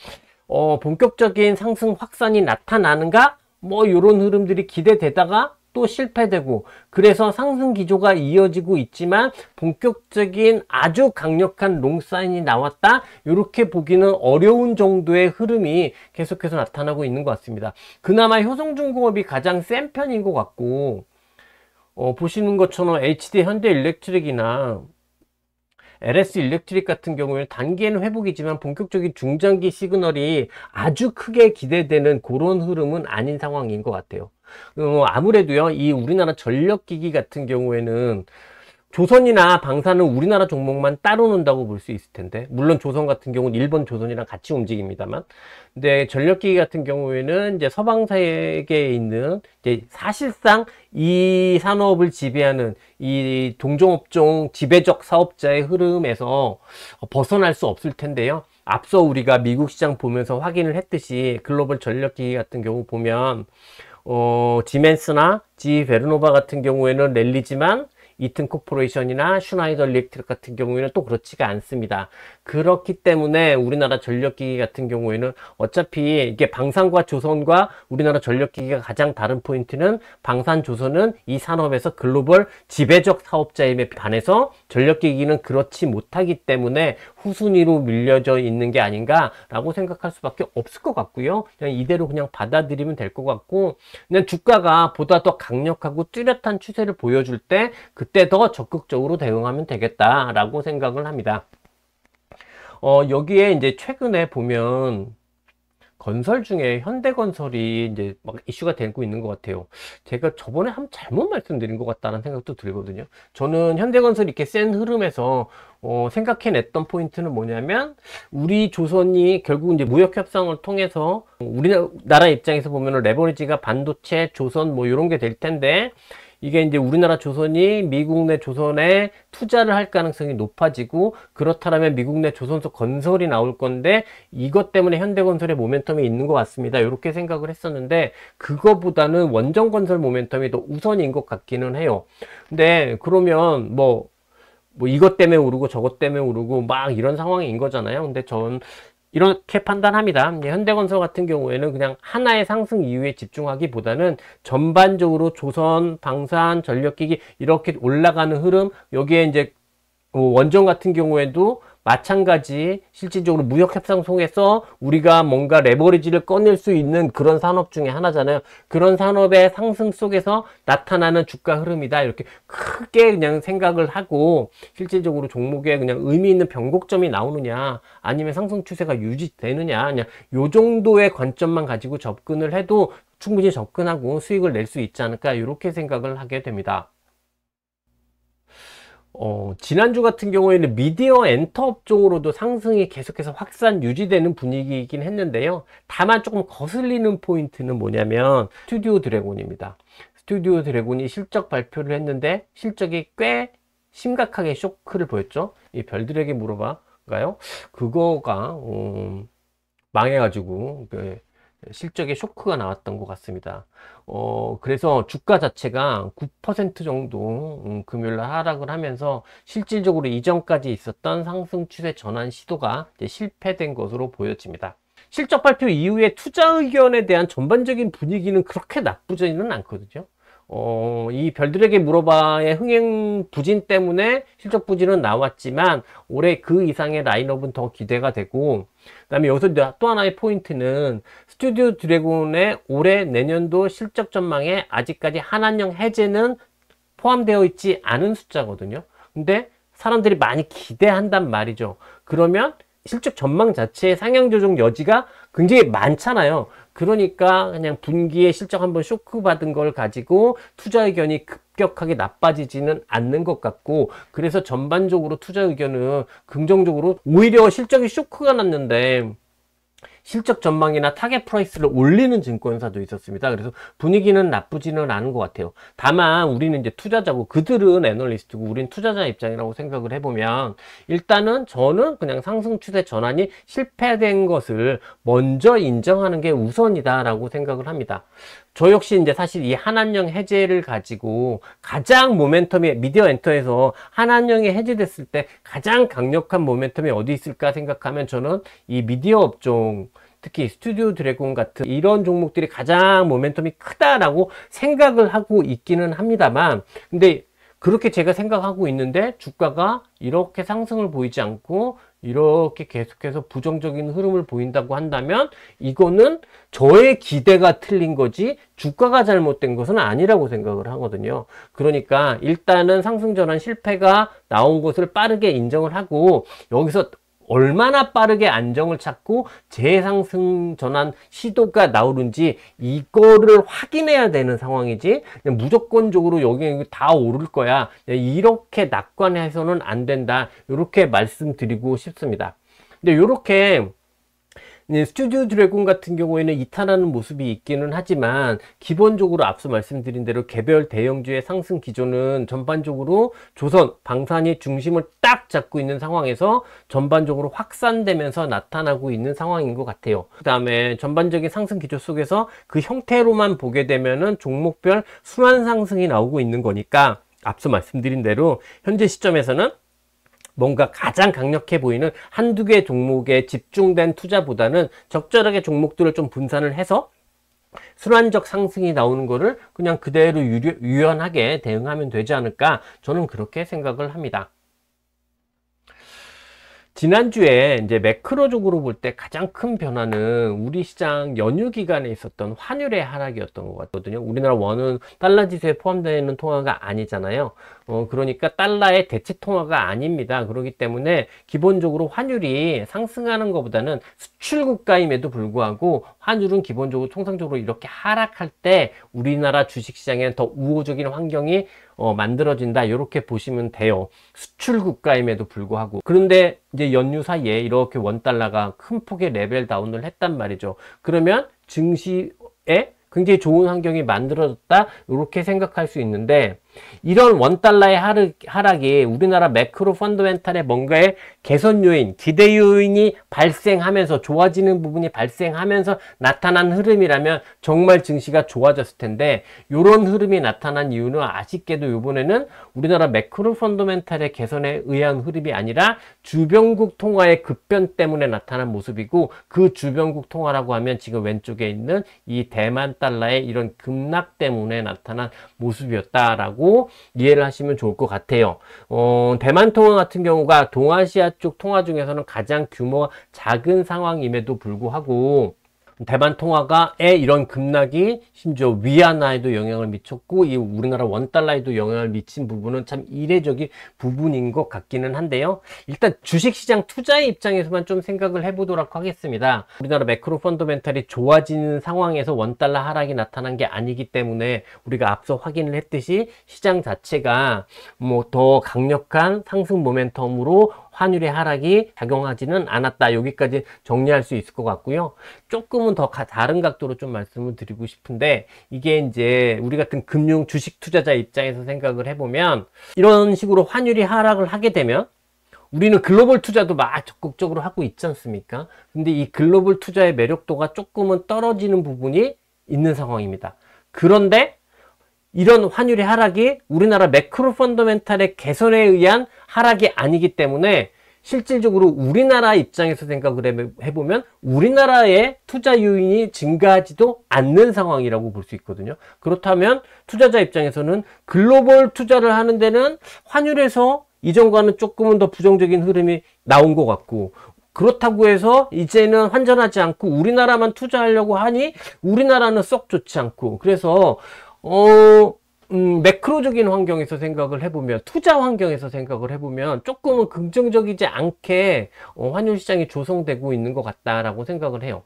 본격적인 상승 확산이 나타나는가? 뭐 이런 흐름들이 기대되다가 또 실패되고, 그래서 상승 기조가 이어지고 있지만 본격적인 아주 강력한 롱사인이 나왔다, 이렇게 보기는 어려운 정도의 흐름이 계속해서 나타나고 있는 것 같습니다. 그나마 효성중공업이 가장 센 편인 것 같고, 보시는 것처럼 HD 현대일렉트릭이나 LS 일렉트릭 같은 경우에는 단기에는 회복이지만 본격적인 중장기 시그널이 아주 크게 기대되는 그런 흐름은 아닌 상황인 것 같아요. 아무래도요, 이 우리나라 전력기기 같은 경우에는 조선이나 방사는 우리나라 종목만 따로 논다고 볼 수 있을 텐데, 물론 조선 같은 경우는 일본 조선이랑 같이 움직입니다만, 근데 전력기기 같은 경우에는 이제 서방 세계에 있는 이제 사실상 이 산업을 지배하는 이 동종업종 지배적 사업자의 흐름에서 벗어날 수 없을 텐데요. 앞서 우리가 미국 시장 보면서 확인을 했듯이 글로벌 전력기기 같은 경우 보면 지멘스나 GE 베르노바 같은 경우에는 랠리지만 이튼 코퍼레이션이나 슈나이더 일렉트릭 같은 경우에는 또 그렇지가 않습니다. 그렇기 때문에 우리나라 전력기기 같은 경우에는 어차피 이게 방산과 조선과 우리나라 전력기기가 가장 다른 포인트는, 방산조선은 이 산업에서 글로벌 지배적 사업자임에 반해서 전력기기는 그렇지 못하기 때문에 후순위로 밀려져 있는 게 아닌가라고 생각할 수밖에 없을 것 같고요. 그냥 이대로 그냥 받아들이면 될 것 같고, 그냥 주가가 보다 더 강력하고 뚜렷한 추세를 보여줄 때 그때 더 적극적으로 대응하면 되겠다라고 생각을 합니다. 여기에 이제 최근에 보면 건설 중에 현대건설이 이제 막 이슈가 되고 있는 것 같아요. 제가 저번에 한번 잘못 말씀드린 것 같다는 생각도 들거든요. 저는 현대건설이 이렇게 센 흐름에서 생각해냈던 포인트는 뭐냐면, 우리 조선이 결국 이제 무역협상을 통해서 우리나라 입장에서 보면 레버리지가 반도체, 조선 뭐 이런 게 될 텐데, 이게 이제 우리나라 조선이 미국 내 조선에 투자를 할 가능성이 높아지고, 그렇다면 미국 내 조선소 건설이 나올 건데 이것 때문에 현대건설의 모멘텀이 있는 것 같습니다. 이렇게 생각을 했었는데, 그거보다는 원전건설 모멘텀이 더 우선인 것 같기는 해요. 근데 그러면 뭐 이것 때문에 오르고 저것 때문에 오르고 막 이런 상황인 거잖아요. 근데 전 이렇게 판단합니다. 현대건설 같은 경우에는 그냥 하나의 상승 이유에 집중하기보다는 전반적으로 조선, 방산, 전력기기 이렇게 올라가는 흐름, 여기에 이제 원전 같은 경우에도 마찬가지 실질적으로 무역협상 속에서 우리가 뭔가 레버리지를 꺼낼 수 있는 그런 산업 중에 하나잖아요. 그런 산업의 상승 속에서 나타나는 주가 흐름이다, 이렇게 크게 그냥 생각을 하고, 실질적으로 종목에 그냥 의미 있는 변곡점이 나오느냐 아니면 상승 추세가 유지되느냐, 그냥 요 정도의 관점만 가지고 접근을 해도 충분히 접근하고 수익을 낼 수 있지 않을까, 이렇게 생각을 하게 됩니다. 지난주 같은 경우에는 미디어 엔터 업종으로도 상승이 계속해서 확산 유지되는 분위기이긴 했는데요. 다만 조금 거슬리는 포인트는 뭐냐면 스튜디오 드래곤입니다. 스튜디오 드래곤이 실적 발표를 했는데 실적이 꽤 심각하게 쇼크를 보였죠. 이 별들에게 물어봐가요. 그거가 망해가지고 실적에 쇼크가 나왔던 것 같습니다. 그래서 주가 자체가 9% 정도 금요일날 하락을 하면서 실질적으로 이전까지 있었던 상승 추세 전환 시도가 이제 실패된 것으로 보여집니다. 실적 발표 이후에 투자 의견에 대한 전반적인 분위기는 그렇게 나쁘지는 않거든요. 이 별들에게 물어봐의 흥행 부진 때문에 실적 부진은 나왔지만 올해 그 이상의 라인업은 더 기대가 되고, 그 다음에 여기서 또 하나의 포인트는 스튜디오 드래곤의 올해 내년도 실적 전망에 아직까지 한한령 해제는 포함되어 있지 않은 숫자거든요. 근데 사람들이 많이 기대한단 말이죠. 그러면 실적 전망 자체의 상향 조정 여지가 굉장히 많잖아요. 그러니까 그냥 분기에 실적 한번 쇼크 받은 걸 가지고 투자 의견이 급격하게 나빠지지는 않는 것 같고, 그래서 전반적으로 투자 의견은 긍정적으로, 오히려 실적이 쇼크가 났는데 실적 전망이나 타겟 프라이스를 올리는 증권사도 있었습니다. 그래서 분위기는 나쁘지는 않은 것 같아요. 다만 우리는 이제 투자자고 그들은 애널리스트고 우린 투자자 입장이라고 생각을 해보면, 일단은 저는 그냥 상승 추세 전환이 실패된 것을 먼저 인정하는 게 우선이다 라고 생각을 합니다. 저 역시 이제 사실 이 한한령 해제를 가지고 가장 모멘텀이, 미디어 엔터에서 한한령이 해제됐을 때 가장 강력한 모멘텀이 어디 있을까 생각하면 저는 이 미디어 업종, 특히 스튜디오 드래곤 같은 이런 종목들이 가장 모멘텀이 크다라고 생각을 하고 있기는 합니다만, 근데 그렇게 제가 생각하고 있는데 주가가 이렇게 상승을 보이지 않고 이렇게 계속해서 부정적인 흐름을 보인다고 한다면 이거는 저의 기대가 틀린 거지 주가가 잘못된 것은 아니라고 생각을 하거든요. 그러니까 일단은 상승 전환 실패가 나온 것을 빠르게 인정을 하고, 여기서 얼마나 빠르게 안정을 찾고 재상승 전환 시도가 나오는지 이거를 확인해야 되는 상황이지, 그냥 무조건적으로 여기 다 오를 거야 이렇게 낙관해서는 안 된다, 이렇게 말씀드리고 싶습니다. 근데 이렇게 스튜디오 드래곤 같은 경우에는 이탈하는 모습이 있기는 하지만, 기본적으로 앞서 말씀드린 대로 개별 대형주의 상승 기조는 전반적으로 조선, 방산이 중심을 딱 잡고 있는 상황에서 전반적으로 확산되면서 나타나고 있는 상황인 것 같아요. 그 다음에 전반적인 상승 기조 속에서 그 형태로만 보게 되면은 종목별 순환 상승이 나오고 있는 거니까, 앞서 말씀드린 대로 현재 시점에서는 뭔가 가장 강력해 보이는 한두 개 종목에 집중된 투자보다는 적절하게 종목들을 좀 분산을 해서 순환적 상승이 나오는 거를 그냥 그대로 유연하게 대응하면 되지 않을까, 저는 그렇게 생각을 합니다. 지난주에 이제 매크로적으로 볼 때 가장 큰 변화는 우리 시장 연휴 기간에 있었던 환율의 하락이었던 것 같거든요. 우리나라 원은 달러 지수에 포함되어 있는 통화가 아니잖아요. 그러니까 달러의 대체 통화가 아닙니다. 그렇기 때문에 기본적으로 환율이 상승하는 것보다는 수출 국가임에도 불구하고 환율은 기본적으로 통상적으로 이렇게 하락할 때 우리나라 주식시장에는 더 우호적인 환경이 만들어진다, 이렇게 보시면 돼요. 수출 국가임에도 불구하고. 그런데 이제 연휴 사이에 이렇게 원달러가 큰 폭의 레벨 다운을 했단 말이죠. 그러면 증시에 굉장히 좋은 환경이 만들어졌다, 이렇게 생각할 수 있는데, 이런 원달러의 하락이 우리나라 매크로 펀더멘탈의 뭔가의 개선 요인, 기대 요인이 발생하면서, 좋아지는 부분이 발생하면서 나타난 흐름이라면 정말 증시가 좋아졌을 텐데, 이런 흐름이 나타난 이유는 아쉽게도 이번에는 우리나라 매크로 펀더멘탈의 개선에 의한 흐름이 아니라 주변국 통화의 급변 때문에 나타난 모습이고, 그 주변국 통화라고 하면 지금 왼쪽에 있는 이 대만 달러의 이런 급락 때문에 나타난 모습이었다라고 이해를 하시면 좋을 것 같아요. 대만 통화 같은 경우가 동아시아 쪽 통화 중에서는 가장 규모가 작은 상황임에도 불구하고, 대만 통화가의 이런 급락이 심지어 위안화에도 영향을 미쳤고, 이 우리나라 원달러에도 영향을 미친 부분은 참 이례적인 부분인 것 같기는 한데요. 일단 주식시장 투자의 입장에서만 좀 생각을 해보도록 하겠습니다. 우리나라 매크로 펀더멘탈이 좋아지는 상황에서 원달러 하락이 나타난 게 아니기 때문에 우리가 앞서 확인을 했듯이 시장 자체가 뭐 더 강력한 상승 모멘텀으로 환율의 하락이 작용하지는 않았다, 여기까지 정리할 수 있을 것 같고요. 조금은 더 다른 각도로 좀 말씀을 드리고 싶은데, 이게 이제 우리 같은 금융 주식 투자자 입장에서 생각을 해보면, 이런 식으로 환율이 하락을 하게 되면 우리는 글로벌 투자도 막 적극적으로 하고 있지 않습니까? 근데 이 글로벌 투자의 매력도가 조금은 떨어지는 부분이 있는 상황입니다. 그런데 이런 환율의 하락이 우리나라 매크로 펀더멘탈의 개선에 의한 하락이 아니기 때문에, 실질적으로 우리나라 입장에서 생각을 해보면 우리나라의 투자 요인이 증가하지도 않는 상황이라고 볼 수 있거든요. 그렇다면 투자자 입장에서는 글로벌 투자를 하는 데는 환율에서 이전과는 조금은 더 부정적인 흐름이 나온 것 같고, 그렇다고 해서 이제는 환전하지 않고 우리나라만 투자하려고 하니 우리나라는 썩 좋지 않고, 그래서 매크로적인 환경에서 생각을 해보면, 투자 환경에서 생각을 해보면 조금은 긍정적이지 않게 환율 시장이 조성되고 있는 것 같다라고 생각을 해요.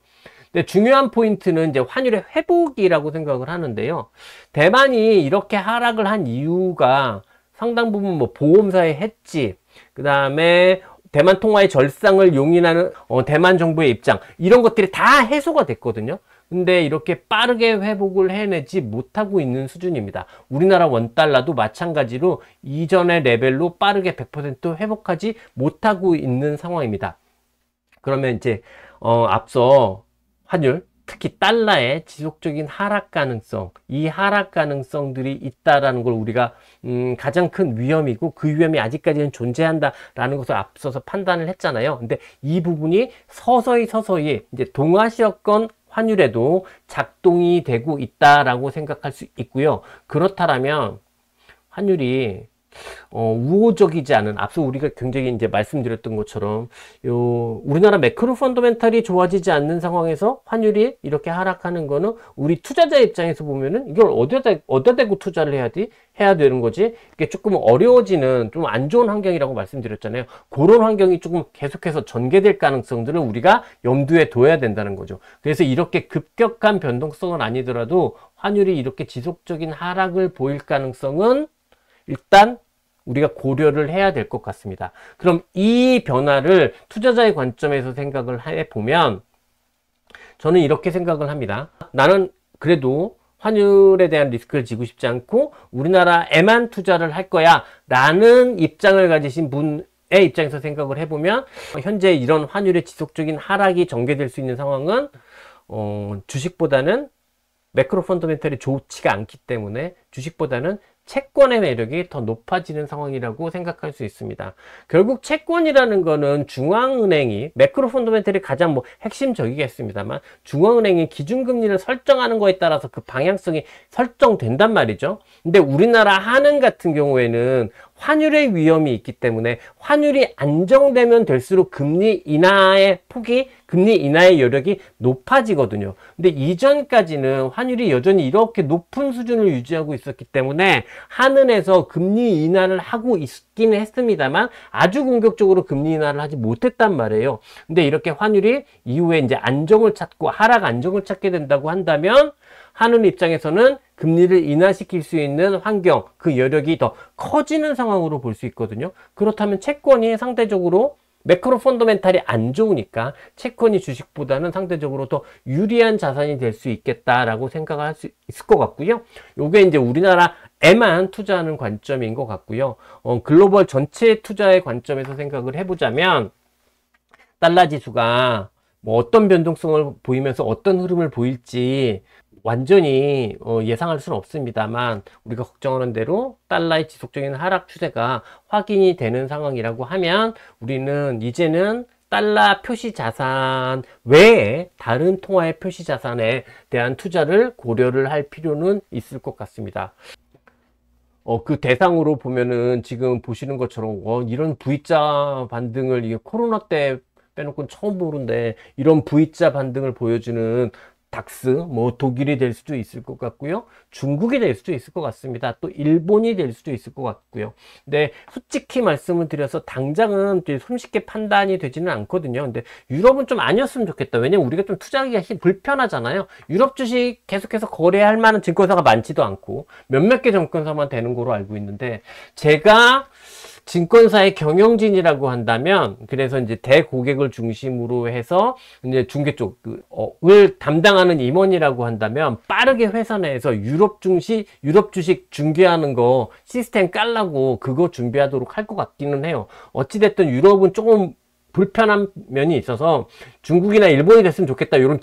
근데 중요한 포인트는 이제 환율의 회복이라고 생각을 하는데요. 대만이 이렇게 하락을 한 이유가 상당 부분 뭐 보험사의 해지, 그 다음에 대만 통화의 절상을 용인하는 대만 정부의 입장, 이런 것들이 다 해소가 됐거든요. 근데 이렇게 빠르게 회복을 해내지 못하고 있는 수준입니다. 우리나라 원달러도 마찬가지로 이전의 레벨로 빠르게 100% 회복하지 못하고 있는 상황입니다. 그러면 이제 앞서 환율, 특히 달러의 지속적인 하락 가능성, 이 하락 가능성들이 있다라는 걸 우리가 가장 큰 위험이고, 그 위험이 아직까지는 존재한다라는 것을 앞서서 판단을 했잖아요. 근데 이 부분이 서서히 이제 동아시아권 환율에도 작동이 되고 있다라고 생각할 수 있고요. 그렇다면 환율이 우호적이지 않은, 앞서 우리가 굉장히 이제 말씀드렸던 것처럼 우리나라 매크로 펀더멘탈이 좋아지지 않는 상황에서 환율이 이렇게 하락하는 거는 우리 투자자 입장에서 보면은 이걸 어디다 대고 투자를 해야 되는 거지? 이게 조금 어려워지는, 좀 안 좋은 환경이라고 말씀드렸잖아요. 그런 환경이 조금 계속해서 전개될 가능성들을 우리가 염두에 둬야 된다는 거죠. 그래서 이렇게 급격한 변동성은 아니더라도 환율이 이렇게 지속적인 하락을 보일 가능성은 일단 우리가 고려를 해야 될 것 같습니다. 그럼 이 변화를 투자자의 관점에서 생각을 해보면 저는 이렇게 생각을 합니다. 나는 그래도 환율에 대한 리스크를 지고 싶지 않고 우리나라에만 투자를 할 거야 라는 입장을 가지신 분의 입장에서 생각을 해보면, 현재 이런 환율의 지속적인 하락이 전개될 수 있는 상황은 주식보다는 매크로 펀더멘털이 좋지가 않기 때문에 주식보다는 채권의 매력이 더 높아지는 상황이라고 생각할 수 있습니다. 결국 채권이라는 거는 중앙은행이, 매크로 펀더멘털이 가장 핵심적이겠습니다만, 중앙은행이 기준금리를 설정하는 거에 따라서 그 방향성이 설정된단 말이죠. 근데 우리나라 한은 같은 경우에는 환율의 위험이 있기 때문에 환율이 안정되면 될수록 금리 인하의 폭이, 금리 인하의 여력이 높아지거든요. 근데 이전까지는 환율이 여전히 이렇게 높은 수준을 유지하고 있었기 때문에 한은에서 금리 인하를 하고 있기는 했습니다만 아주 공격적으로 금리 인하를 하지 못했단 말이에요. 근데 이렇게 환율이 이후에 이제 안정을 찾고 하락 안정을 찾게 된다고 한다면 한은 입장에서는 금리를 인하시킬 수 있는 환경, 그 여력이 더 커지는 상황으로 볼 수 있거든요. 그렇다면 채권이 상대적으로 매크로 펀더멘탈이 안 좋으니까 채권이 주식보다는 상대적으로 더 유리한 자산이 될 수 있겠다라고 생각을 할 수 있을 것 같고요. 요게 이제 우리나라에만 투자하는 관점인 것 같고요. 글로벌 전체 투자의 관점에서 생각을 해보자면 달러 지수가 어떤 변동성을 보이면서 어떤 흐름을 보일지 완전히 예상할 수는 없습니다만, 우리가 걱정하는 대로 달러의 지속적인 하락 추세가 확인이 되는 상황이라고 하면 우리는 이제는 달러 표시 자산 외에 다른 통화의 표시 자산에 대한 투자를 고려를 할 필요는 있을 것 같습니다. 그 대상으로 보면은 지금 보시는 것처럼 이런 V자 반등을, 이게 코로나 때 빼놓고는 처음 보는데 이런 V자 반등을 보여주는 닥스, 독일이 될 수도 있을 것 같고요. 중국이 될 수도 있을 것 같습니다. 또 일본이 될 수도 있을 것 같고요. 근데 솔직히 말씀을 드려서 당장은 손쉽게 판단이 되지는 않거든요. 근데 유럽은 좀 아니었으면 좋겠다. 왜냐면 우리가 좀 투자하기가 불편하잖아요. 유럽 주식 계속해서 거래할 만한 증권사가 많지도 않고 몇몇 개 증권사만 되는 거로 알고 있는데, 제가 증권사의 경영진이라고 한다면, 그래서 이제 대고객을 중심으로 해서 이제 중개 쪽을 담당하는 임원이라고 한다면, 빠르게 회사 내에서 유럽 주식 중개하는 거 시스템 깔라고 그거 준비하도록 할 것 같기는 해요. 어찌됐든 유럽은 조금 불편한 면이 있어서 중국이나 일본이 됐으면 좋겠다, 이런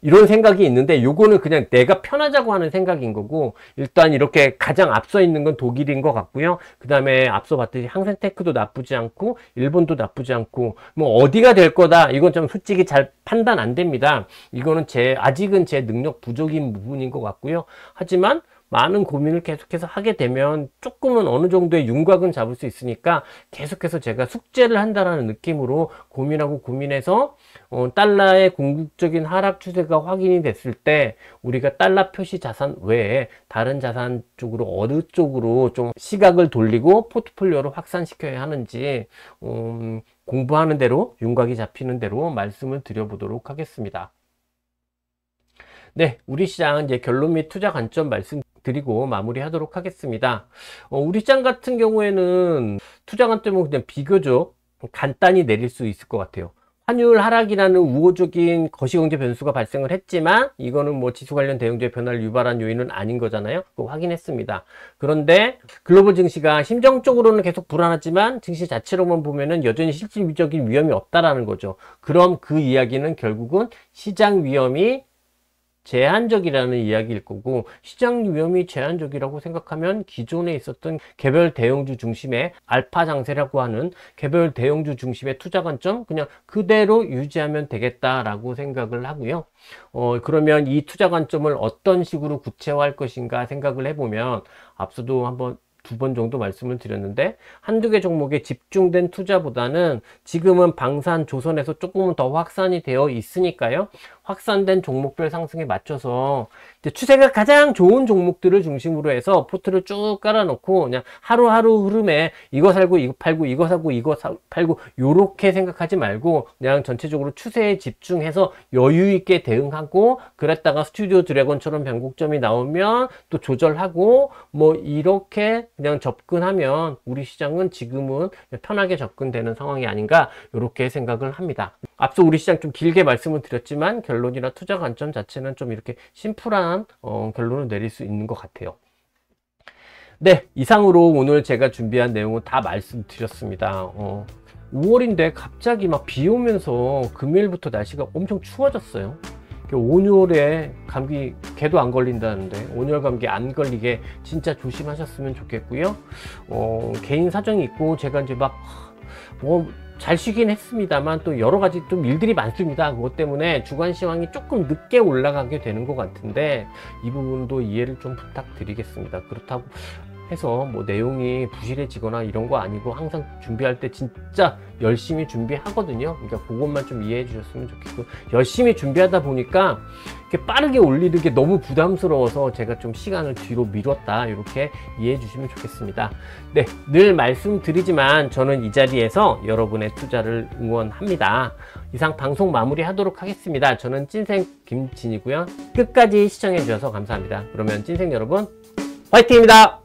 이런 생각이 있는데, 요거는 그냥 내가 편하자고 하는 생각인 거고, 일단 이렇게 가장 앞서 있는 건 독일인 것 같고요. 그 다음에 앞서 봤듯이 항센테크도 나쁘지 않고 일본도 나쁘지 않고, 어디가 될 거다, 이건 좀 솔직히 잘 판단 안 됩니다. 이거는 아직은 제 능력 부족인 부분인 것 같고요. 하지만 많은 고민을 계속해서 하게 되면 조금은 어느 정도의 윤곽은 잡을 수 있으니까, 계속해서 제가 숙제를 한다라는 느낌으로 고민해서 달러의 궁극적인 하락 추세가 확인이 됐을 때 우리가 달러 표시 자산 외에 다른 자산 쪽으로 어느 쪽으로 좀 시각을 돌리고 포트폴리오를 확산시켜야 하는지 공부하는 대로, 윤곽이 잡히는 대로 말씀을 드려보도록 하겠습니다. 네, 우리 시장 이제 결론 및 투자 관점 말씀드리고 마무리하도록 하겠습니다. 우리 시장 같은 경우에는 투자 관점은 그냥 비교적 간단히 내릴 수 있을 것 같아요. 환율 하락이라는 우호적인 거시경제 변수가 발생을 했지만 이거는 뭐 지수 관련 대형주의 변화를 유발한 요인은 아닌 거잖아요. 그거 확인했습니다. 그런데 글로벌 증시가 심정적으로는 계속 불안하지만 증시 자체로만 보면은 여전히 실질적인 위험이 없다라는 거죠. 그럼 그 이야기는 결국은 시장 위험이 제한적이라는 이야기일 거고, 시장 위험이 제한적이라고 생각하면 기존에 있었던 개별 대형주 중심의 알파 장세라고 하는 개별 대형주 중심의 투자 관점 그냥 그대로 유지하면 되겠다라고 생각을 하고요. 그러면 이 투자 관점을 어떤 식으로 구체화할 것인가 생각을 해보면, 앞서도 한번 2번 정도 말씀을 드렸는데, 한두 개 종목에 집중된 투자보다는 지금은 방산 조선에서 조금은 더 확산이 되어 있으니까요, 확산된 종목별 상승에 맞춰서 이제 추세가 가장 좋은 종목들을 중심으로 해서 포트를 쭉 깔아놓고 그냥 하루하루 흐름에 이거 살고 이거 팔고 이거 사고 이거 팔고 요렇게 생각하지 말고 그냥 전체적으로 추세에 집중해서 여유 있게 대응하고, 그랬다가 스튜디오 드래곤처럼 변곡점이 나오면 또 조절하고 뭐 이렇게 그냥 접근하면 우리 시장은 지금은 편하게 접근되는 상황이 아닌가, 이렇게 생각을 합니다. 앞서 우리 시장 좀 길게 말씀을 드렸지만 결론이나 투자 관점 자체는 좀 이렇게 심플한 결론을 내릴 수 있는 것 같아요. 네, 이상으로 오늘 제가 준비한 내용은 다 말씀드렸습니다. 5월인데 갑자기 막 비 오면서 금요일부터 날씨가 엄청 추워졌어요. 온열에 감기 개도 안 걸린다는데 온열 감기 안 걸리게 진짜 조심하셨으면 좋겠고요. 개인 사정이 있고 제가 이제 막 잘 쉬긴 했습니다만 또 여러 가지 좀 일들이 많습니다. 그것 때문에 주간 시황이 조금 늦게 올라가게 되는 것 같은데 이 부분도 이해를 좀 부탁드리겠습니다. 그렇다고 해서 뭐 내용이 부실해지거나 이런 거 아니고 항상 준비할 때 진짜 열심히 준비하거든요. 그러니까 그것만 좀 이해해 주셨으면 좋겠고, 열심히 준비하다 보니까 이렇게 빠르게 올리는 게 너무 부담스러워서 제가 좀 시간을 뒤로 미뤘다, 이렇게 이해해 주시면 좋겠습니다. 네, 늘 말씀드리지만 저는 이 자리에서 여러분의 투자를 응원합니다. 이상 방송 마무리하도록 하겠습니다. 저는 찐생 김진이고요. 끝까지 시청해 주셔서 감사합니다. 그러면 찐생 여러분 화이팅입니다.